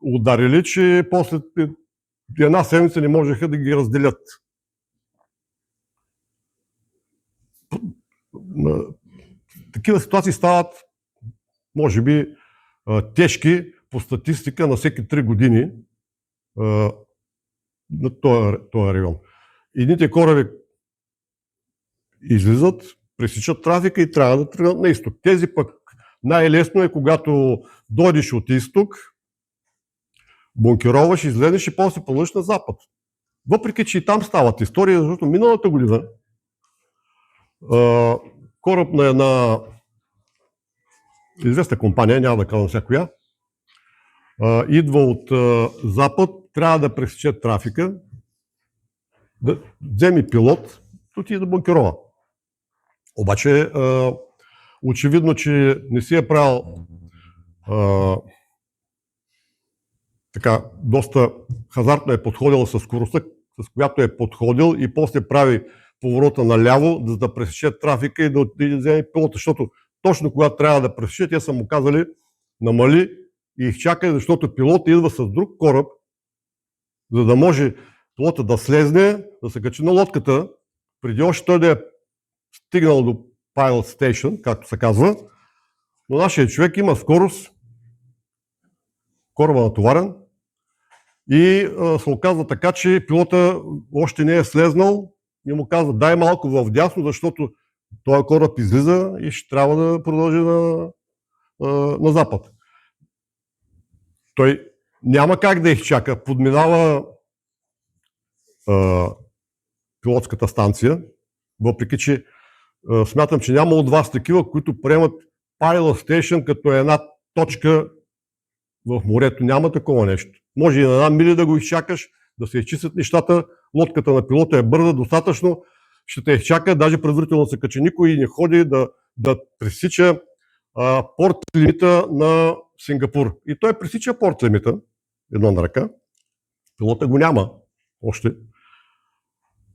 Speaker 2: ударили, че после една седмица не можеха да ги разделят. Такива ситуации стават, може би, тежки по статистика на всеки 3 години на този район. Едните кораби излизат, пресичат трафика и трябва да тръгнат на изток. Тези пък най-лесно е, когато дойдеш от изток, бункероваш, излезеш и после продължиш на запад. Въпреки че и там стават истории, защото миналата година кораб на една известна компания, няма да казвам всяка коя, идва от запад, трябва да пресече трафика, да вземе пилот, отиде да бункерова. Обаче, очевидно, че не си е правил така, доста хазартно е подходил със скоростта, с която е подходил и после прави поворота наляво, за да пресече трафика и да вземе пилота, защото точно когато трябва да пресече, те са му казали намали и изчакай, защото пилот идва с друг кораб, за да може пилота да слезне, да се качи на лодката, преди още той да е стигнал до Pilot Station, както се казва, но нашия човек има скорост, кораба натоварен и се оказва така, че пилота още не е слезнал и му казва дай малко вдясно, защото този кораб излиза и ще трябва да продължи на запад. Той няма как да изчака, подминава пилотската станция, въпреки че смятам, че няма от вас такива, които приемат Pilot Station като една точка в морето. Няма такова нещо. Може и на една миля да го изчакаш, да се изчистят нещата, лодката на пилота е бърза достатъчно, ще те изчака, даже предварително се качи никой и не ходи да пресича порт лимита на Сингапур. И той пресича порт лимита, едно на ръка. Пилота го няма още.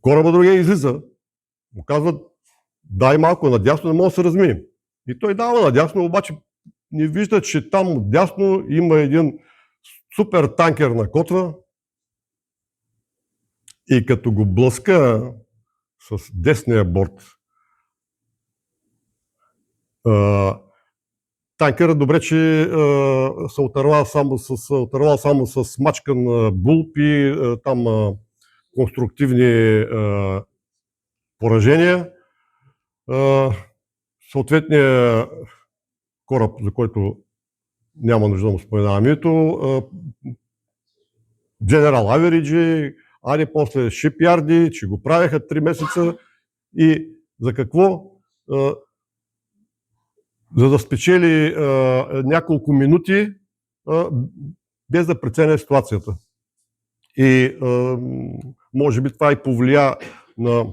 Speaker 2: Кораба другия излиза. Му казват, дай малко надясно, не може да се разминем. И той дава надясно, обаче не вижда, че там отдясно има един супер танкер на котва и като го блъска с десния борт, танкера добре, че се отървал само с мачкан булп и там конструктивни поражения. Съответният кораб, за който няма нужда да му споменавам името, General Average, ади после Shipyard, че го правеха 3 месеца и за какво? За да спечели няколко минути, без да преценя ситуацията. И може би това и повлия на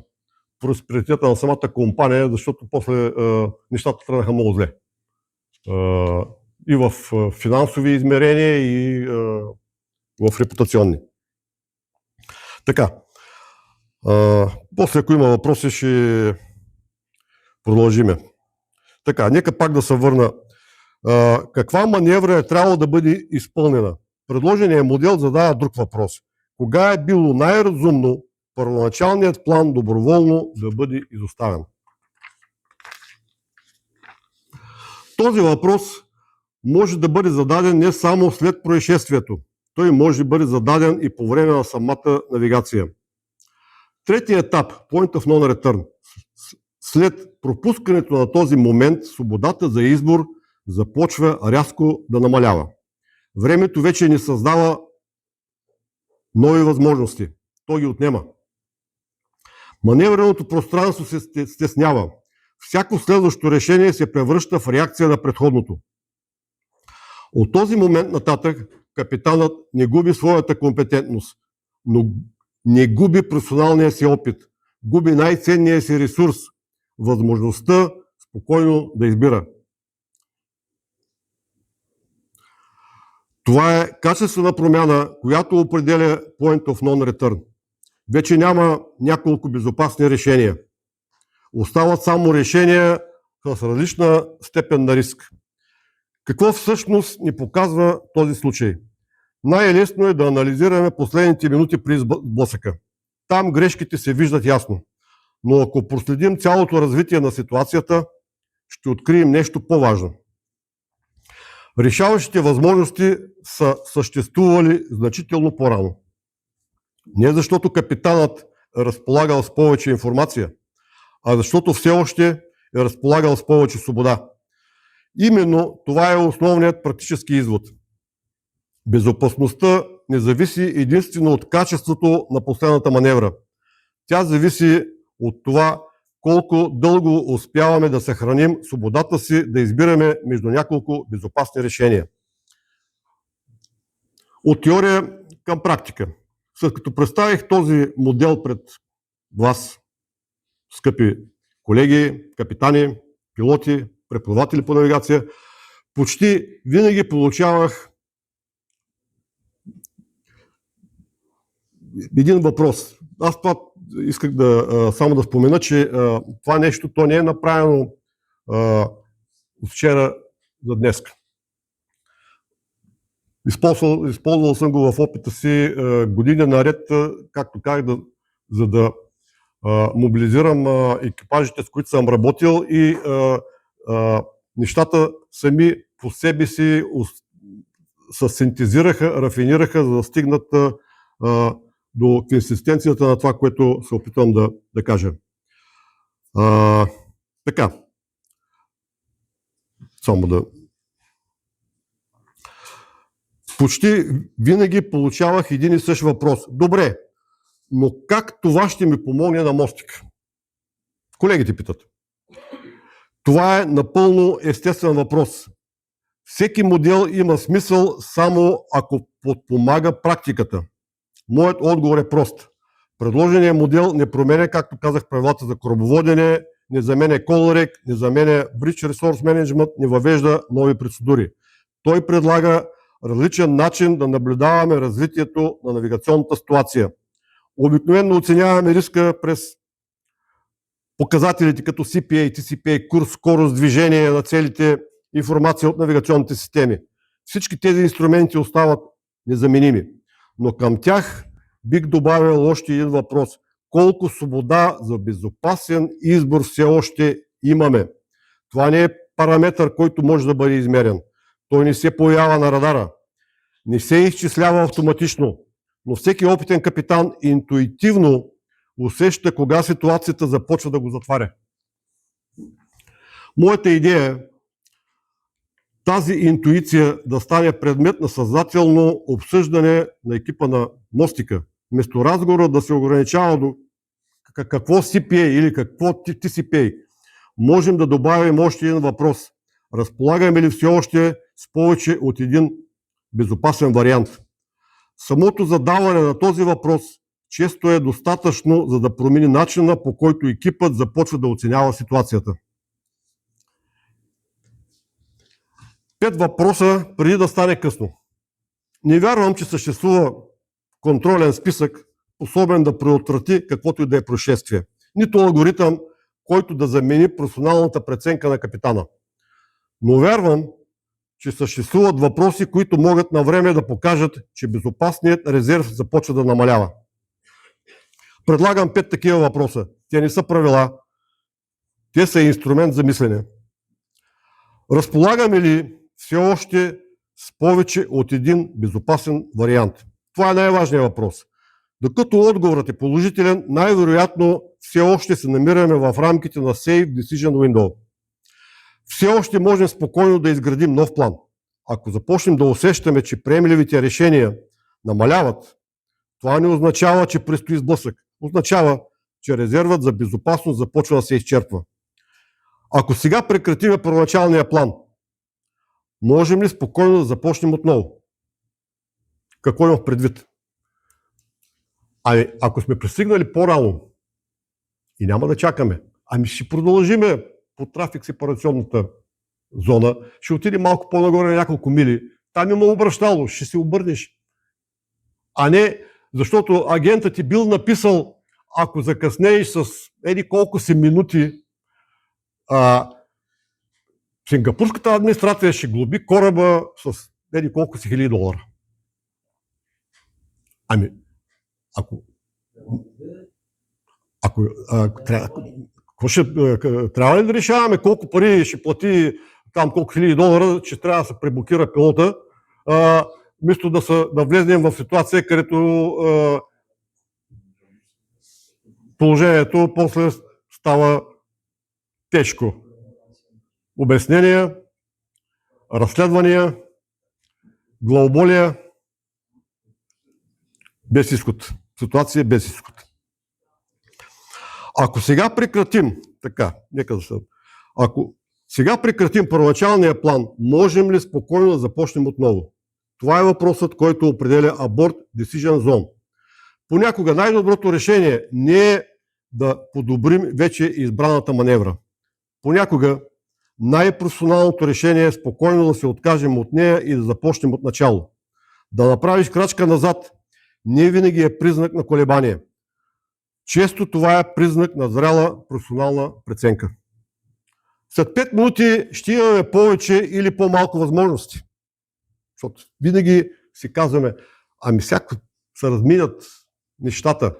Speaker 2: просперитета на самата компания, защото после нещата тръгнаха много зле. И в финансови измерения, и в репутационни. Така. После, ако има въпроси, ще продължиме. Така, нека пак да се върна. Каква маневра е трябвало да бъде изпълнена? Предложеният модел задава друг въпрос. Кога е било най-разумно първоначалният план доброволно да бъде изоставен? Този въпрос може да бъде зададен не само след происшествието. Той може да бъде зададен и по време на самата навигация. Третият етап, Point of Non Return. След пропускането на този момент, свободата за избор започва рязко да намалява. Времето вече не създава нови възможности. То ги отнема. Маневреното пространство се стеснява. Всяко следващо решение се превръща в реакция на предходното. От този момент нататък капитанът не губи своята компетентност, но не губи професионалния си опит, губи най-ценния си ресурс – възможността спокойно да избира. Това е качествена промяна, която определя Point of Non Return. Вече няма няколко безопасни решения. Остават само решения с различна степен на риск. Какво всъщност ни показва този случай? Най-лесно е да анализираме последните минути при сблъсъка. Там грешките се виждат ясно. Но ако проследим цялото развитие на ситуацията, ще открием нещо по-важно. Решаващите възможности са съществували значително по-рано. Не защото капитанът е разполагал с повече информация, а защото все още е разполагал с повече свобода. Именно това е основният практически извод. Безопасността не зависи единствено от качеството на последната маневра. Тя зависи от това колко дълго успяваме да съхраним свободата си да избираме между няколко безопасни решения. От теория към практика. След като представих този модел пред вас, скъпи колеги, капитани, пилоти, преподаватели по навигация, почти винаги получавах един въпрос. Аз това исках само да спомена, че това нещо то не е направено от вчера за днес. Използвал съм го в опита си години наред, както казах, за да мобилизирам екипажите, с които съм работил, и нещата сами по себе си се синтезираха, рафинираха, за да стигнат до консистенцията на това, което се опитвам да кажа. Така. Само да... Почти винаги получавах един и същ въпрос. Добре, но как това ще ми помогне на мостик? Колегите питат. Това е напълно естествен въпрос. Всеки модел има смисъл само ако подпомага практиката. Моят отговор е прост. Предложеният модел не променя, както казах, правилата за корабоводене, не заменя Call Rec, не заменя Bridge Resource Management, не въвежда нови процедури. Той предлага различен начин да наблюдаваме развитието на навигационната ситуация. Обикновено оценяваме риска през показателите като CPA, TCPA, курс, скорост, движение на целите, информация от навигационните системи. Всички тези инструменти остават незаменими. Но към тях бих добавил още един въпрос. Колко свобода за безопасен избор все още имаме? Това не е параметър, който може да бъде измерен. Той не се появява на радара. Не се изчислява автоматично. Но всеки опитен капитан интуитивно усеща кога ситуацията започва да го затваря. Моята идея е тази интуиция да стане предмет на съзнателно обсъждане на екипа на мостика. Вместо разговора да се ограничава до какво CPA или какво TCPA, можем да добавим още един въпрос. Разполагаме ли все още с повече от един безопасен вариант? Самото задаване на този въпрос често е достатъчно, за да промени начина, по който екипът започва да оценява ситуацията. 5 въпроса преди да стане късно. Не вярвам, че съществува контролен списък, способен да предотврати каквото и да е происшествие. Нито алгоритъм, който да замени професионалната преценка на капитана. Но вярвам, че съществуват въпроси, които могат на време да покажат, че безопасният резерв започва да намалява. Предлагам 5 такива въпроса. Те не са правила, те са инструмент за мислене. Разполагаме ли все още с повече от един безопасен вариант? Това е най-важният въпрос. Докато отговорът е положителен, най-вероятно все още се намираме в рамките на Safe Decision Window. Все още можем спокойно да изградим нов план. Ако започнем да усещаме, че приемливите решения намаляват, това не означава, че предстои сблъсък. Означава, че резервът за безопасност започва да се изчерпва. Ако сега прекратим първоначалния план, можем ли спокойно да започнем отново? Какво имам предвид? Ако сме пристигнали по-рано и няма да чакаме, ще продължиме по трафик сепарационната зона, ще отидем малко по-нагоре на няколко мили, там има обръщало, ще се обърнеш. А не защото агентът ти бил написал, ако закъснееш с еди колко си минути, сингапурската администрация ще глоби кораба с еди колко си хиляди долара. Трябва ли да решаваме колко пари ще плати там, колко хиляди долара, че трябва да се преблокира пилота, вместо да влезнем в ситуация, където положението после става тежко. Обяснения, разследвания, главоболия, без изход. Ситуация без изход. Ако сега прекратим, ако сега прекратим първоначалния план, можем ли спокойно да започнем отново? Това е въпросът, който определя Abort Decision Zone. Понякога най-доброто решение не е да подобрим вече избраната маневра. Понякога най-професионалното решение е спокойно да се откажем от нея и да започнем от начало. Да направиш крачка назад не винаги е признак на колебание. Често това е признак на зряла професионална преценка. След 5 минути ще имаме повече или по-малко възможности. Защото винаги си казваме, всяко се разминат нещата.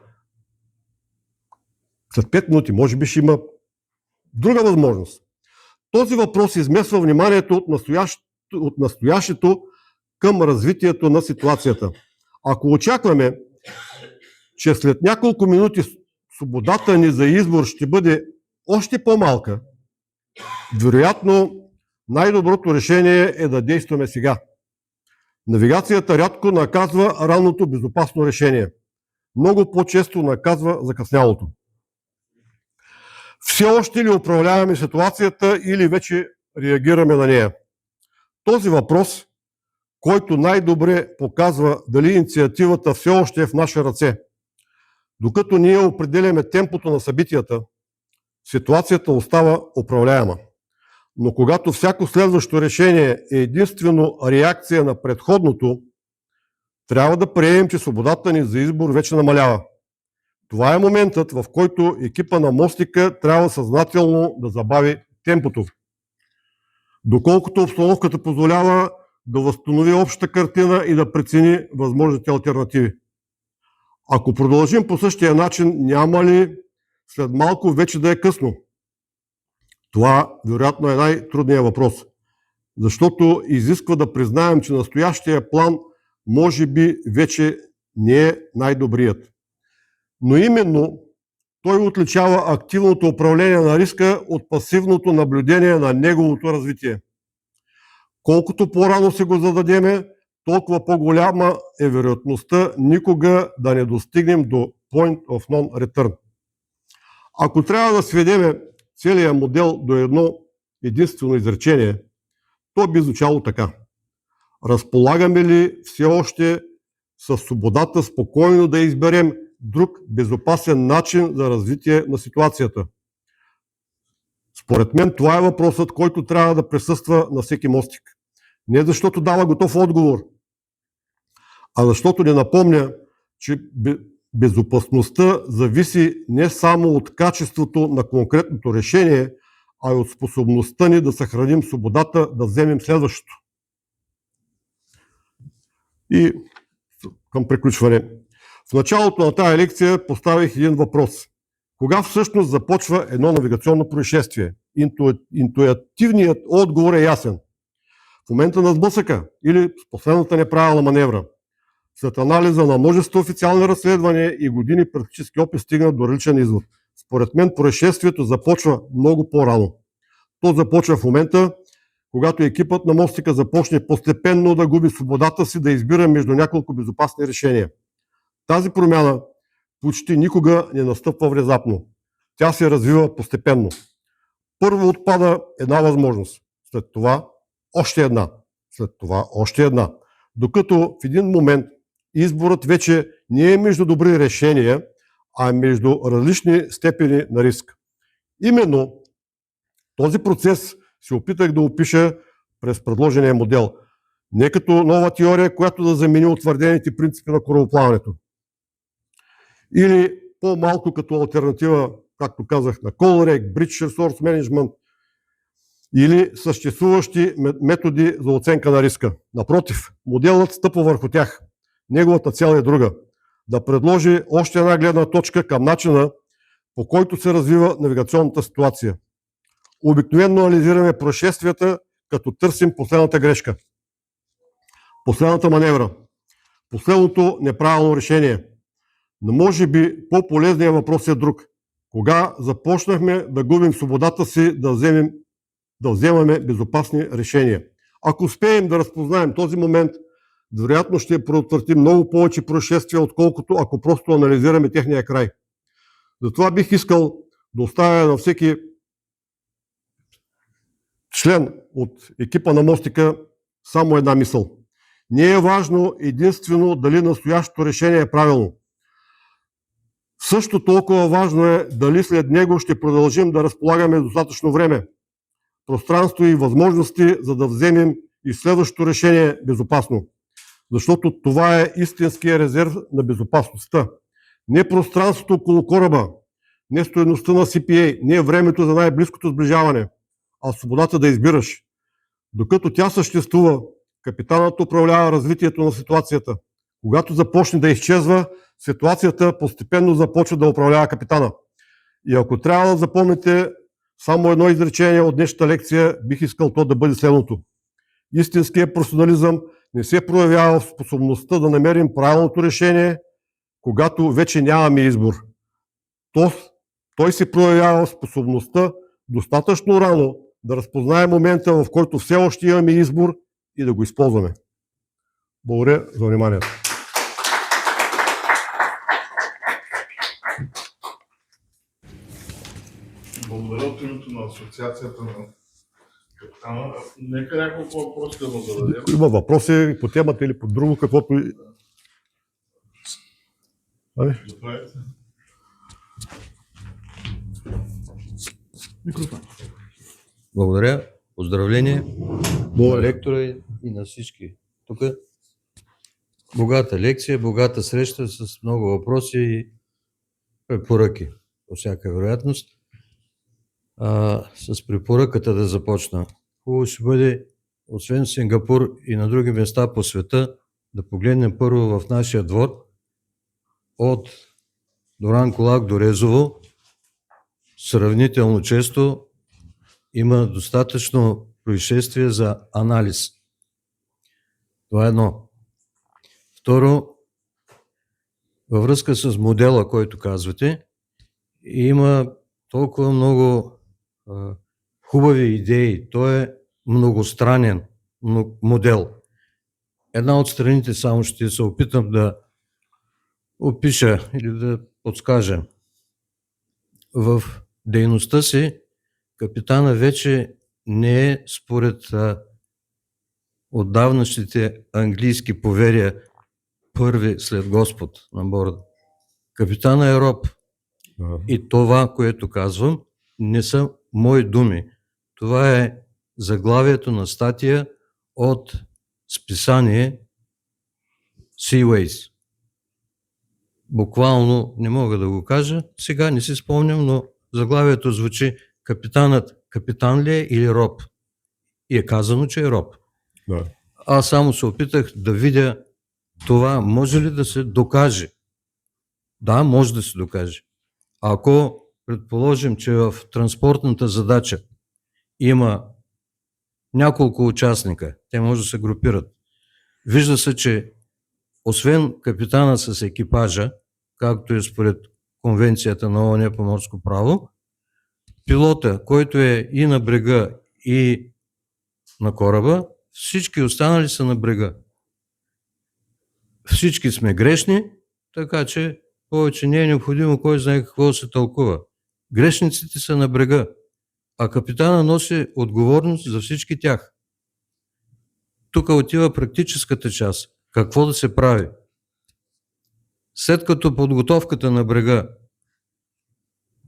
Speaker 2: След 5 минути може би ще има друга възможност. Този въпрос измесва вниманието от настоящето към развитието на ситуацията. Ако очакваме, че след няколко минути свободата ни за избор ще бъде още по-малка, вероятно най-доброто решение е да действаме сега. Навигацията рядко наказва ранното безопасно решение. Много по-често наказва закъснялото. Все още ли управляваме ситуацията или вече реагираме на нея? Този въпрос, който най-добре показва дали инициативата все още е в наши ръце. Докато ние определяме темпото на събитията, ситуацията остава управляема. Но когато всяко следващо решение е единствено реакция на предходното, трябва да приемем, че свободата ни за избор вече намалява. Това е моментът, в който екипа на мостика трябва съзнателно да забави темпото. Доколкото обстановката позволява да възстанови общата картина и да прецени възможните алтернативи. Ако продължим по същия начин, няма ли след малко вече да е късно? Това вероятно е най-трудният въпрос, защото изисква да признаем, че настоящия план може би вече не е най-добрият. Но именно той отличава активното управление на риска от пасивното наблюдение на неговото развитие. Колкото по-рано се го зададеме, толкова по-голяма е вероятността никога да не достигнем до point of non-return. Ако трябва да сведеме целият модел до едно единствено изречение, то би звучало така. Разполагаме ли все още със свободата спокойно да изберем друг безопасен начин за развитие на ситуацията? Според мен това е въпросът, който трябва да присъства на всеки мостик. Не защото дава готов отговор, а защото ни напомня, че безопасността зависи не само от качеството на конкретното решение, а и от способността ни да съхраним свободата да вземем следващото. И към приключване. В началото на тази лекция поставих един въпрос. Кога всъщност започва едно навигационно происшествие? Интуитивният отговор е ясен. В момента на сблъсъка или с последната неправилна маневра. След анализа на множество официални разследвания и години практически опит стигна до различен извод. Според мен происшествието започва много по-рано. То започва в момента, когато екипът на мостика започне постепенно да губи свободата си да избира между няколко безопасни решения. Тази промяна почти никога не настъпва внезапно. Тя се развива постепенно. Първо отпада една възможност, след това още една, след това още една. Докато в един момент изборът вече не е между добри решения, а между различни степени на риск. Именно този процес се опитах да опиша през предложения модел. Не като нова теория, която да замени утвърдените принципи на корабоплаването. Или по-малко като алтернатива, както казах, на Colrec, Bridge Resource Management или съществуващи методи за оценка на риска. Напротив, моделът стъпва върху тях. Неговата цел е друга. Да предложи още една гледна точка към начина, по който се развива навигационната ситуация. Обикновено анализираме происшествията, като търсим последната грешка, последната маневра, последното неправилно решение. Но може би по-полезният въпрос е друг. Кога започнахме да губим свободата си да вземаме безопасни решения? Ако успеем да разпознаем този момент, вероятно ще предотвратим много повече происшествия, отколкото ако просто анализираме техния край. Затова бих искал да оставя на всеки член от екипа на мостика само една мисъл. Не е важно единствено дали настоящото решение е правилно. Също толкова важно е дали след него ще продължим да разполагаме достатъчно време, пространство и възможности, за да вземем и следващото решение безопасно. Защото това е истинския резерв на безопасността. Не пространството около кораба, не стойността на CPA, не времето за най-близкото сближаване, а свободата да избираш. Докато тя съществува, капитанът управлява развитието на ситуацията. Когато започне да изчезва, ситуацията постепенно започва да управлява капитана. И ако трябва да запомните само едно изречение от днешната лекция, бих искал то да бъде следното. Истинският професионализъм не се проявява в способността да намерим правилното решение, когато вече нямаме избор. Той се проявява в способността достатъчно рано да разпознаем момента, в който все още имаме избор и да го използваме. Благодаря за вниманието.
Speaker 1: Благодаря от името на Асоциацията на капитана. Нека няколко въпроси да му зададем.
Speaker 2: Има въпроси по темата или по друго, каквото и...
Speaker 1: Заповядайте.
Speaker 3: Благодаря. Поздравление на
Speaker 2: Благодаря.
Speaker 3: ректора и на всички. Тук богата лекция, богата среща с много въпроси и препоръки, по всяка вероятност. С препоръката да започна. Хубаво ще бъде, освен в Сингапур и на други места по света, да погледнем първо в нашия двор от Доран Колак до Резово. Сравнително често има достатъчно происшествия за анализ. Това е едно. Второ, във връзка с модела, който казвате, има толкова много хубави идеи. Той е многостранен модел. Една от страните само ще се опитам да опиша или да подскажа. В дейността си капитана вече не е според отдавнашните английски поверия първи след Господ на борда. Капитана е роб. И това, което казвам, не са мои думи. Това е заглавието на статия от списание Seaways. Буквално не мога да го кажа, сега не си спомням, но заглавието звучи: капитанът капитан ли е или роб? И е казано, че е роб.
Speaker 2: Да.
Speaker 3: Аз само се опитах да видя това може ли да се докаже. Да, може да се докаже. Ако предположим, че в транспортната задача има няколко участника, те може да се групират. Вижда се, че освен капитана с екипажа, както е според Конвенцията на ООН по морско право, пилота, който е и на брега, и на кораба, всички останали са на брега. Всички сме грешни, така че повече не е необходимо кой знае какво се тълкува. Грешниците са на брега, а капитана носи отговорност за всички тях. Тук отива практическата част. Какво да се прави? След като подготовката на брега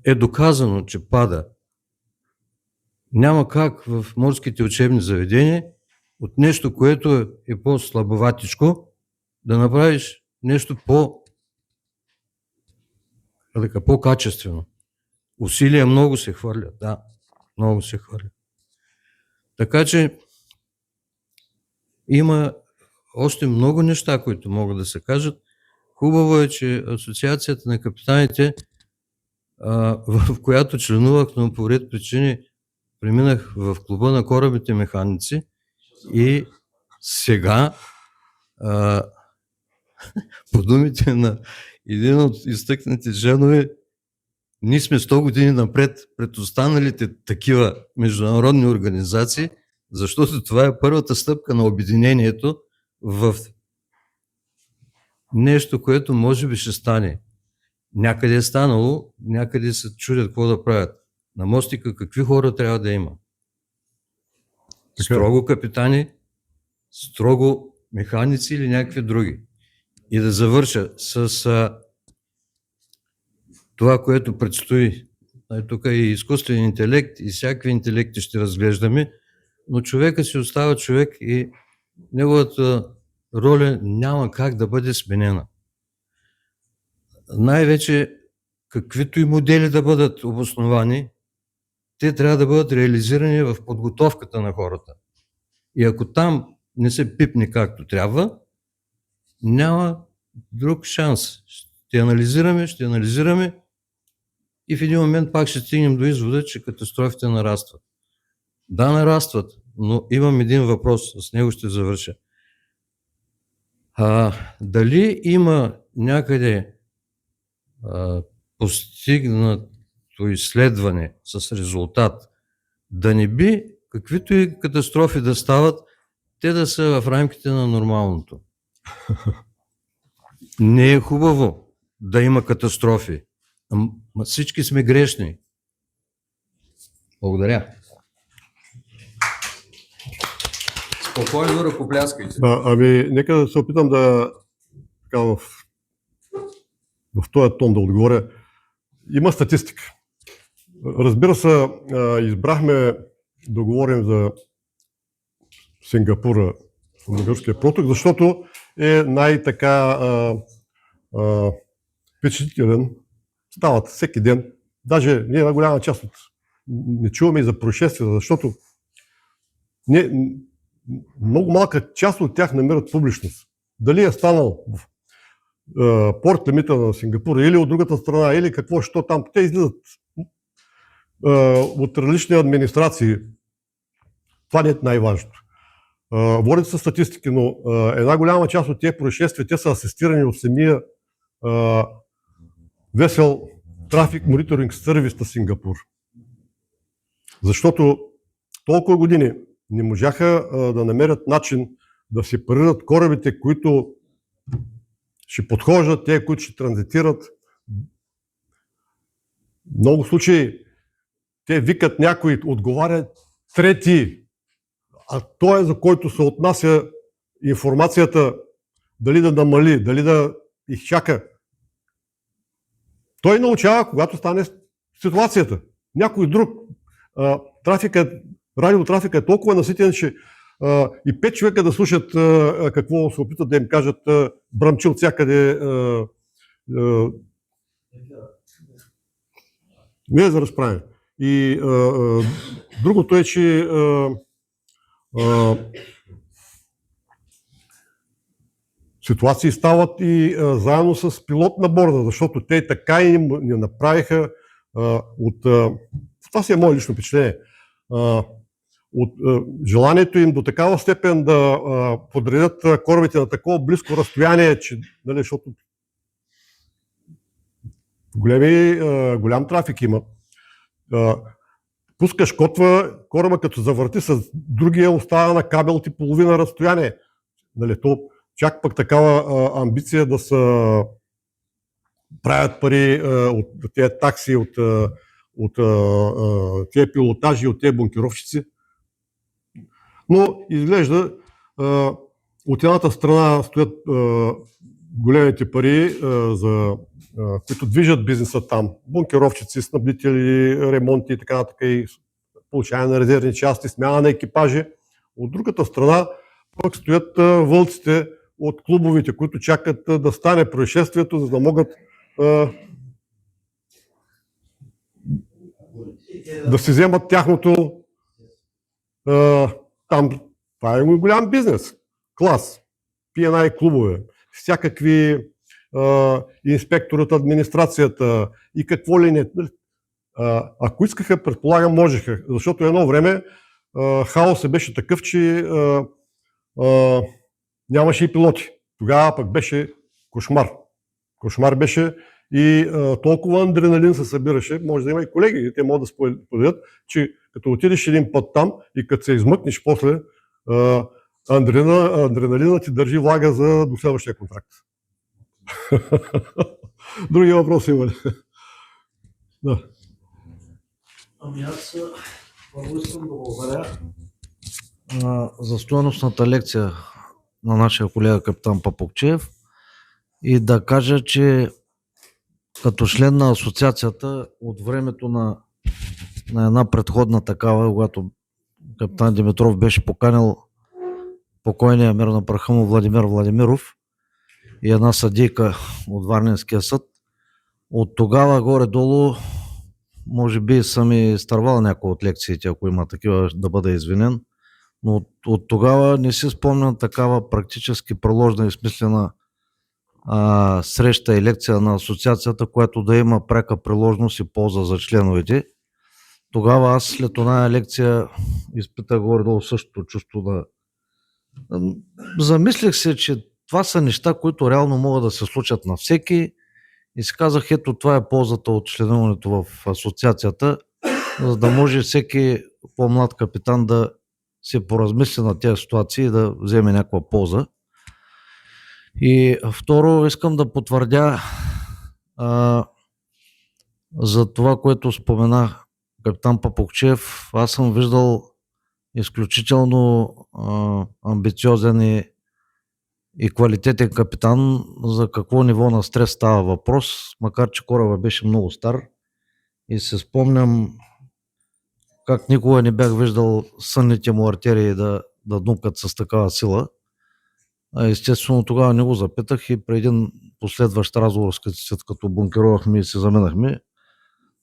Speaker 3: е доказано, че пада, няма как в морските учебни заведения от нещо, което е по-слабоватичко, да направиш нещо по-качествено. Усилия много се хвърлят. Да, много се хвърлят. Така че има още много неща, които могат да се кажат. Хубаво е, че Асоциацията на капитаните, в която членувах, но по ред причини преминах в клуба на корабните механици и сега по думите на един от изтъкнатите членове, ние сме 100 години напред пред останалите такива международни организации, защото това е първата стъпка на обединението в нещо, което може би ще стане. Някъде е станало, някъде се чудят какво да правят. На мостика какви хора трябва да има? Строго капитани, строго механици или някакви други. И да завърша с това, което предстои. Тук и изкуствен интелект, и всякакви интелекти ще разглеждаме, но човека си остава човек и неговата роля няма как да бъде сменена. Най-вече, каквито и модели да бъдат обосновани, те трябва да бъдат реализирани в подготовката на хората. И ако там не се пипне както трябва, няма друг шанс. Ще анализираме и в един момент пак ще стигнем до извода, че катастрофите нарастват. Да, нарастват, но имам един въпрос, с него ще завърша. Дали има някъде постигнато изследване с резултат, да не би, каквито и катастрофи да стават, те да са в рамките на нормалното? Не е хубаво да има катастрофи. Всички сме грешни. Благодаря. Спокойно ръкопляскайте.
Speaker 2: Нека да се опитам да така в този тон да отговоря. Има статистика. Разбира се, избрахме да говорим за Сингапура, Сингапурския проток, защото е най-така впечатлителен. Стават всеки ден. Даже ние една голяма част от не чуваме и за происшествия, защото много малка част от тях намират публичност. Дали е станал в порт лимита на Сингапур или от другата страна, или какво, що там. Те излизат от различни администрации. Това не е най-важното. Водят се статистики, но една голяма част от тези происшествия, те са асистирани от самия Vessel Traffic Monitoring Service на Сингапур. Защото толкова години не можаха да намерят начин да сепарират корабите, които ще подхождат, те, които ще транзитират. В много случаи те викат някой, отговаря трети, а той е за който се отнася информацията, дали да намали, дали да изчака. Той научава, когато стане ситуацията. Някой друг. Радиотрафика е толкова наситен, че и 5 човека да слушат какво се опитат да им кажат, бръмчи от всякъде. Не е за разправяне. И другото е, че ситуации стават и заедно с пилот на борда, защото те така и не направиха това си е мое лично впечатление, от желанието им до такава степен да подредят корабите на такова близко разстояние, че, нали, защото голям трафик има. Пускаш котва, кораба като завърти с другия остава на кабел ти половина разстояние. Нали, то чак пък такава амбиция да са правят пари от тези такси, от тези пилотажи, от тези бункеровщици. Но изглежда от едната страна стоят големите пари, които движат бизнеса там. Бункеровщици, снабдители, ремонти и така нататък, и получаване на резервни части, смяна на екипажи. От другата страна пък стоят вълците от клубовите, които чакат да стане происшествието, за да могат да си вземат тяхното там. Това е голям бизнес. Клас. P&I клубове. Всякакви инспектори от администрацията и какво ли не. Ако искаха, предполагам, можеха. Защото едно време хаосът беше такъв, че нямаше и пилоти. Тогава пък беше кошмар. Кошмар беше и толкова адреналин се събираше, може да има и колеги, те могат да споделят, че като отидеш един път там и като се измъкнеш после, адреналина ти държи влага за до следващия контракт. Други въпроси има ли? Да.
Speaker 3: Ами аз първо искам да благодаря за стойностната лекция на нашия колега капитан Папукчеев и да кажа, че като член на асоциацията от времето на една предходна такава, когато капитан Димитров беше поканил покойния мир на праха му Владимир Владимиров и една съдийка от Варненския съд, от тогава горе-долу може би съм и изтървал някои от лекциите, ако има такива, да бъда извинен, но от тогава не си спомням такава практически приложна и смислена среща и лекция на асоциацията, която да има пряка приложност и полза за членовете. Тогава аз след оная лекция изпитах горе-долу същото чувство замислих се, че това са неща, които реално могат да се случат на всеки и си казах, ето това е ползата от членуването в асоциацията, за да може всеки по-млад капитан да се поразмисли на тези ситуации и да вземе някаква полза. И второ, искам да потвърдя за това, което спомена капитан Папукчеев. Аз съм виждал изключително амбициозен и квалитетен капитан. За какво ниво на стрес става въпрос, макар че кораба беше много стар. И се спомням как никога не бях виждал сънните му артерии да дункат с такава сила. Естествено, тогава не го запитах и при един последващ разговор, след като бункерувахме и се заминахме,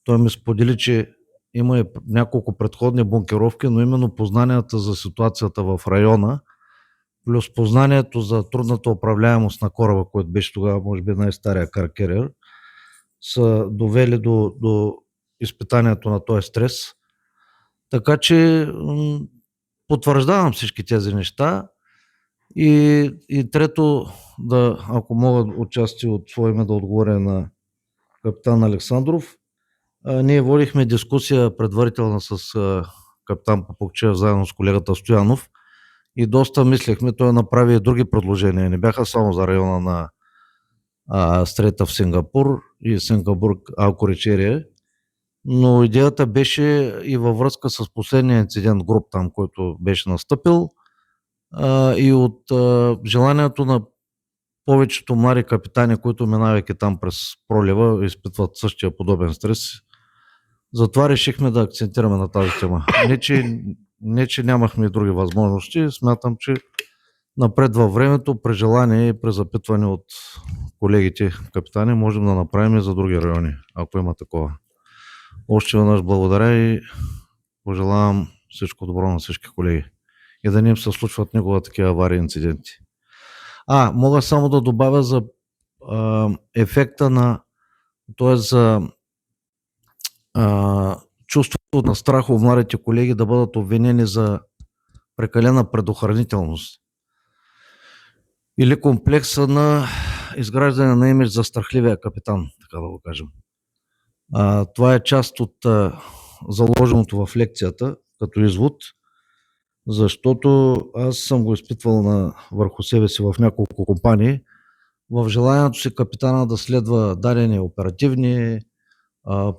Speaker 3: той ми сподели, че има и няколко предходни бункеровки, но именно познанията за ситуацията в района, плюс познанието за трудната управляемост на кораба, който беше тогава, може би, най-стария каркерер, са довели до изпитанието на този стрес. Така че потвърждавам всички тези неща. И трето, ако мога отчасти от свое име да отговоря на капитан Александров, ние водихме дискусия предварителна с капитан Папукчев заедно с колегата Стоянов и доста мислехме, той направи и други предложения. Не бяха само за района на Стрета в Сингапур и Сингапур Алкоричерия, но идеята беше и във връзка с последния инцидент груп там, който беше настъпил, и от желанието на повечето млади капитани, които минавайки там през пролива, изпитват същия подобен стрес. Затова решихме да акцентираме на тази тема. Не, че нямахме и други възможности. Смятам, че напред във времето, при желание и при запитване от колегите капитани, можем да направим и за други райони, ако има такова. Още веднъж благодаря и пожелавам всичко добро на всички колеги. И да не им се случват никога такива аварии и инциденти. Мога само да добавя за ефекта т.е. за чувството на страх у младите колеги да бъдат обвинени за прекалена предохранителност или комплекса на изграждане на имидж за страхливия капитан, така да го кажем. Това е част от заложеното в лекцията като извод, защото аз съм го изпитвал върху себе си в няколко компании, в желанието си капитана да следва дадени оперативни,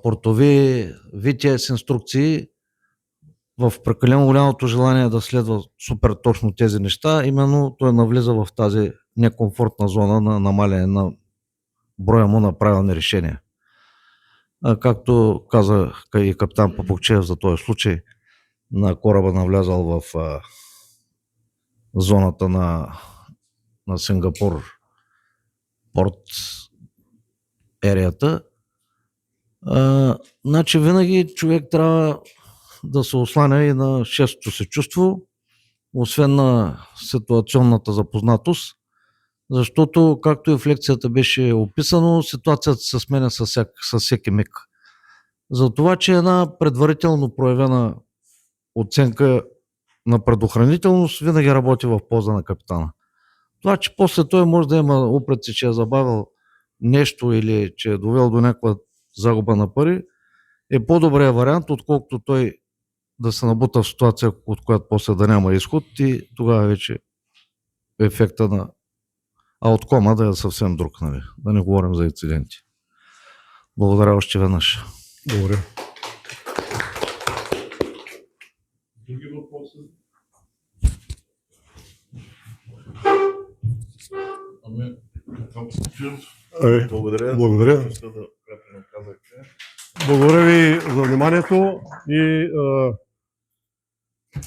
Speaker 3: портови, VTS инструкции, в прекалено голямото желание да следва супер точно тези неща, именно той навлиза в тази некомфортна зона на намаляне на броя му на правилни решения. Както каза и капитан Папукчев за този случай, на кораба навлязал в зоната на Сингапур порт ерията. Значи винаги човек трябва да се осланя и на шестото се чувство, освен на ситуационната запознатост, защото, както и в лекцията беше описано, ситуацията се сменя със всеки миг. За това, че една предварително проявена оценка на предохранителност винаги работи в полза на капитана. Това, че после той може да има упреци, че е забавил нещо или че е довел до някаква загуба на пари, е по-добрият вариант, отколкото той да се набута в ситуация, от която после да няма изход и тогава вече ефекта на ауткома да е съвсем друг. Нали? Да не говорим за инциденти. Благодаря още веднъж.
Speaker 2: Благодаря.
Speaker 1: Други въпроси? Благодаря.
Speaker 2: Благодаря. Благодаря ви за вниманието и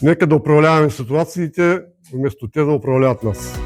Speaker 2: нека да управляваме ситуациите, вместо те да управляват нас.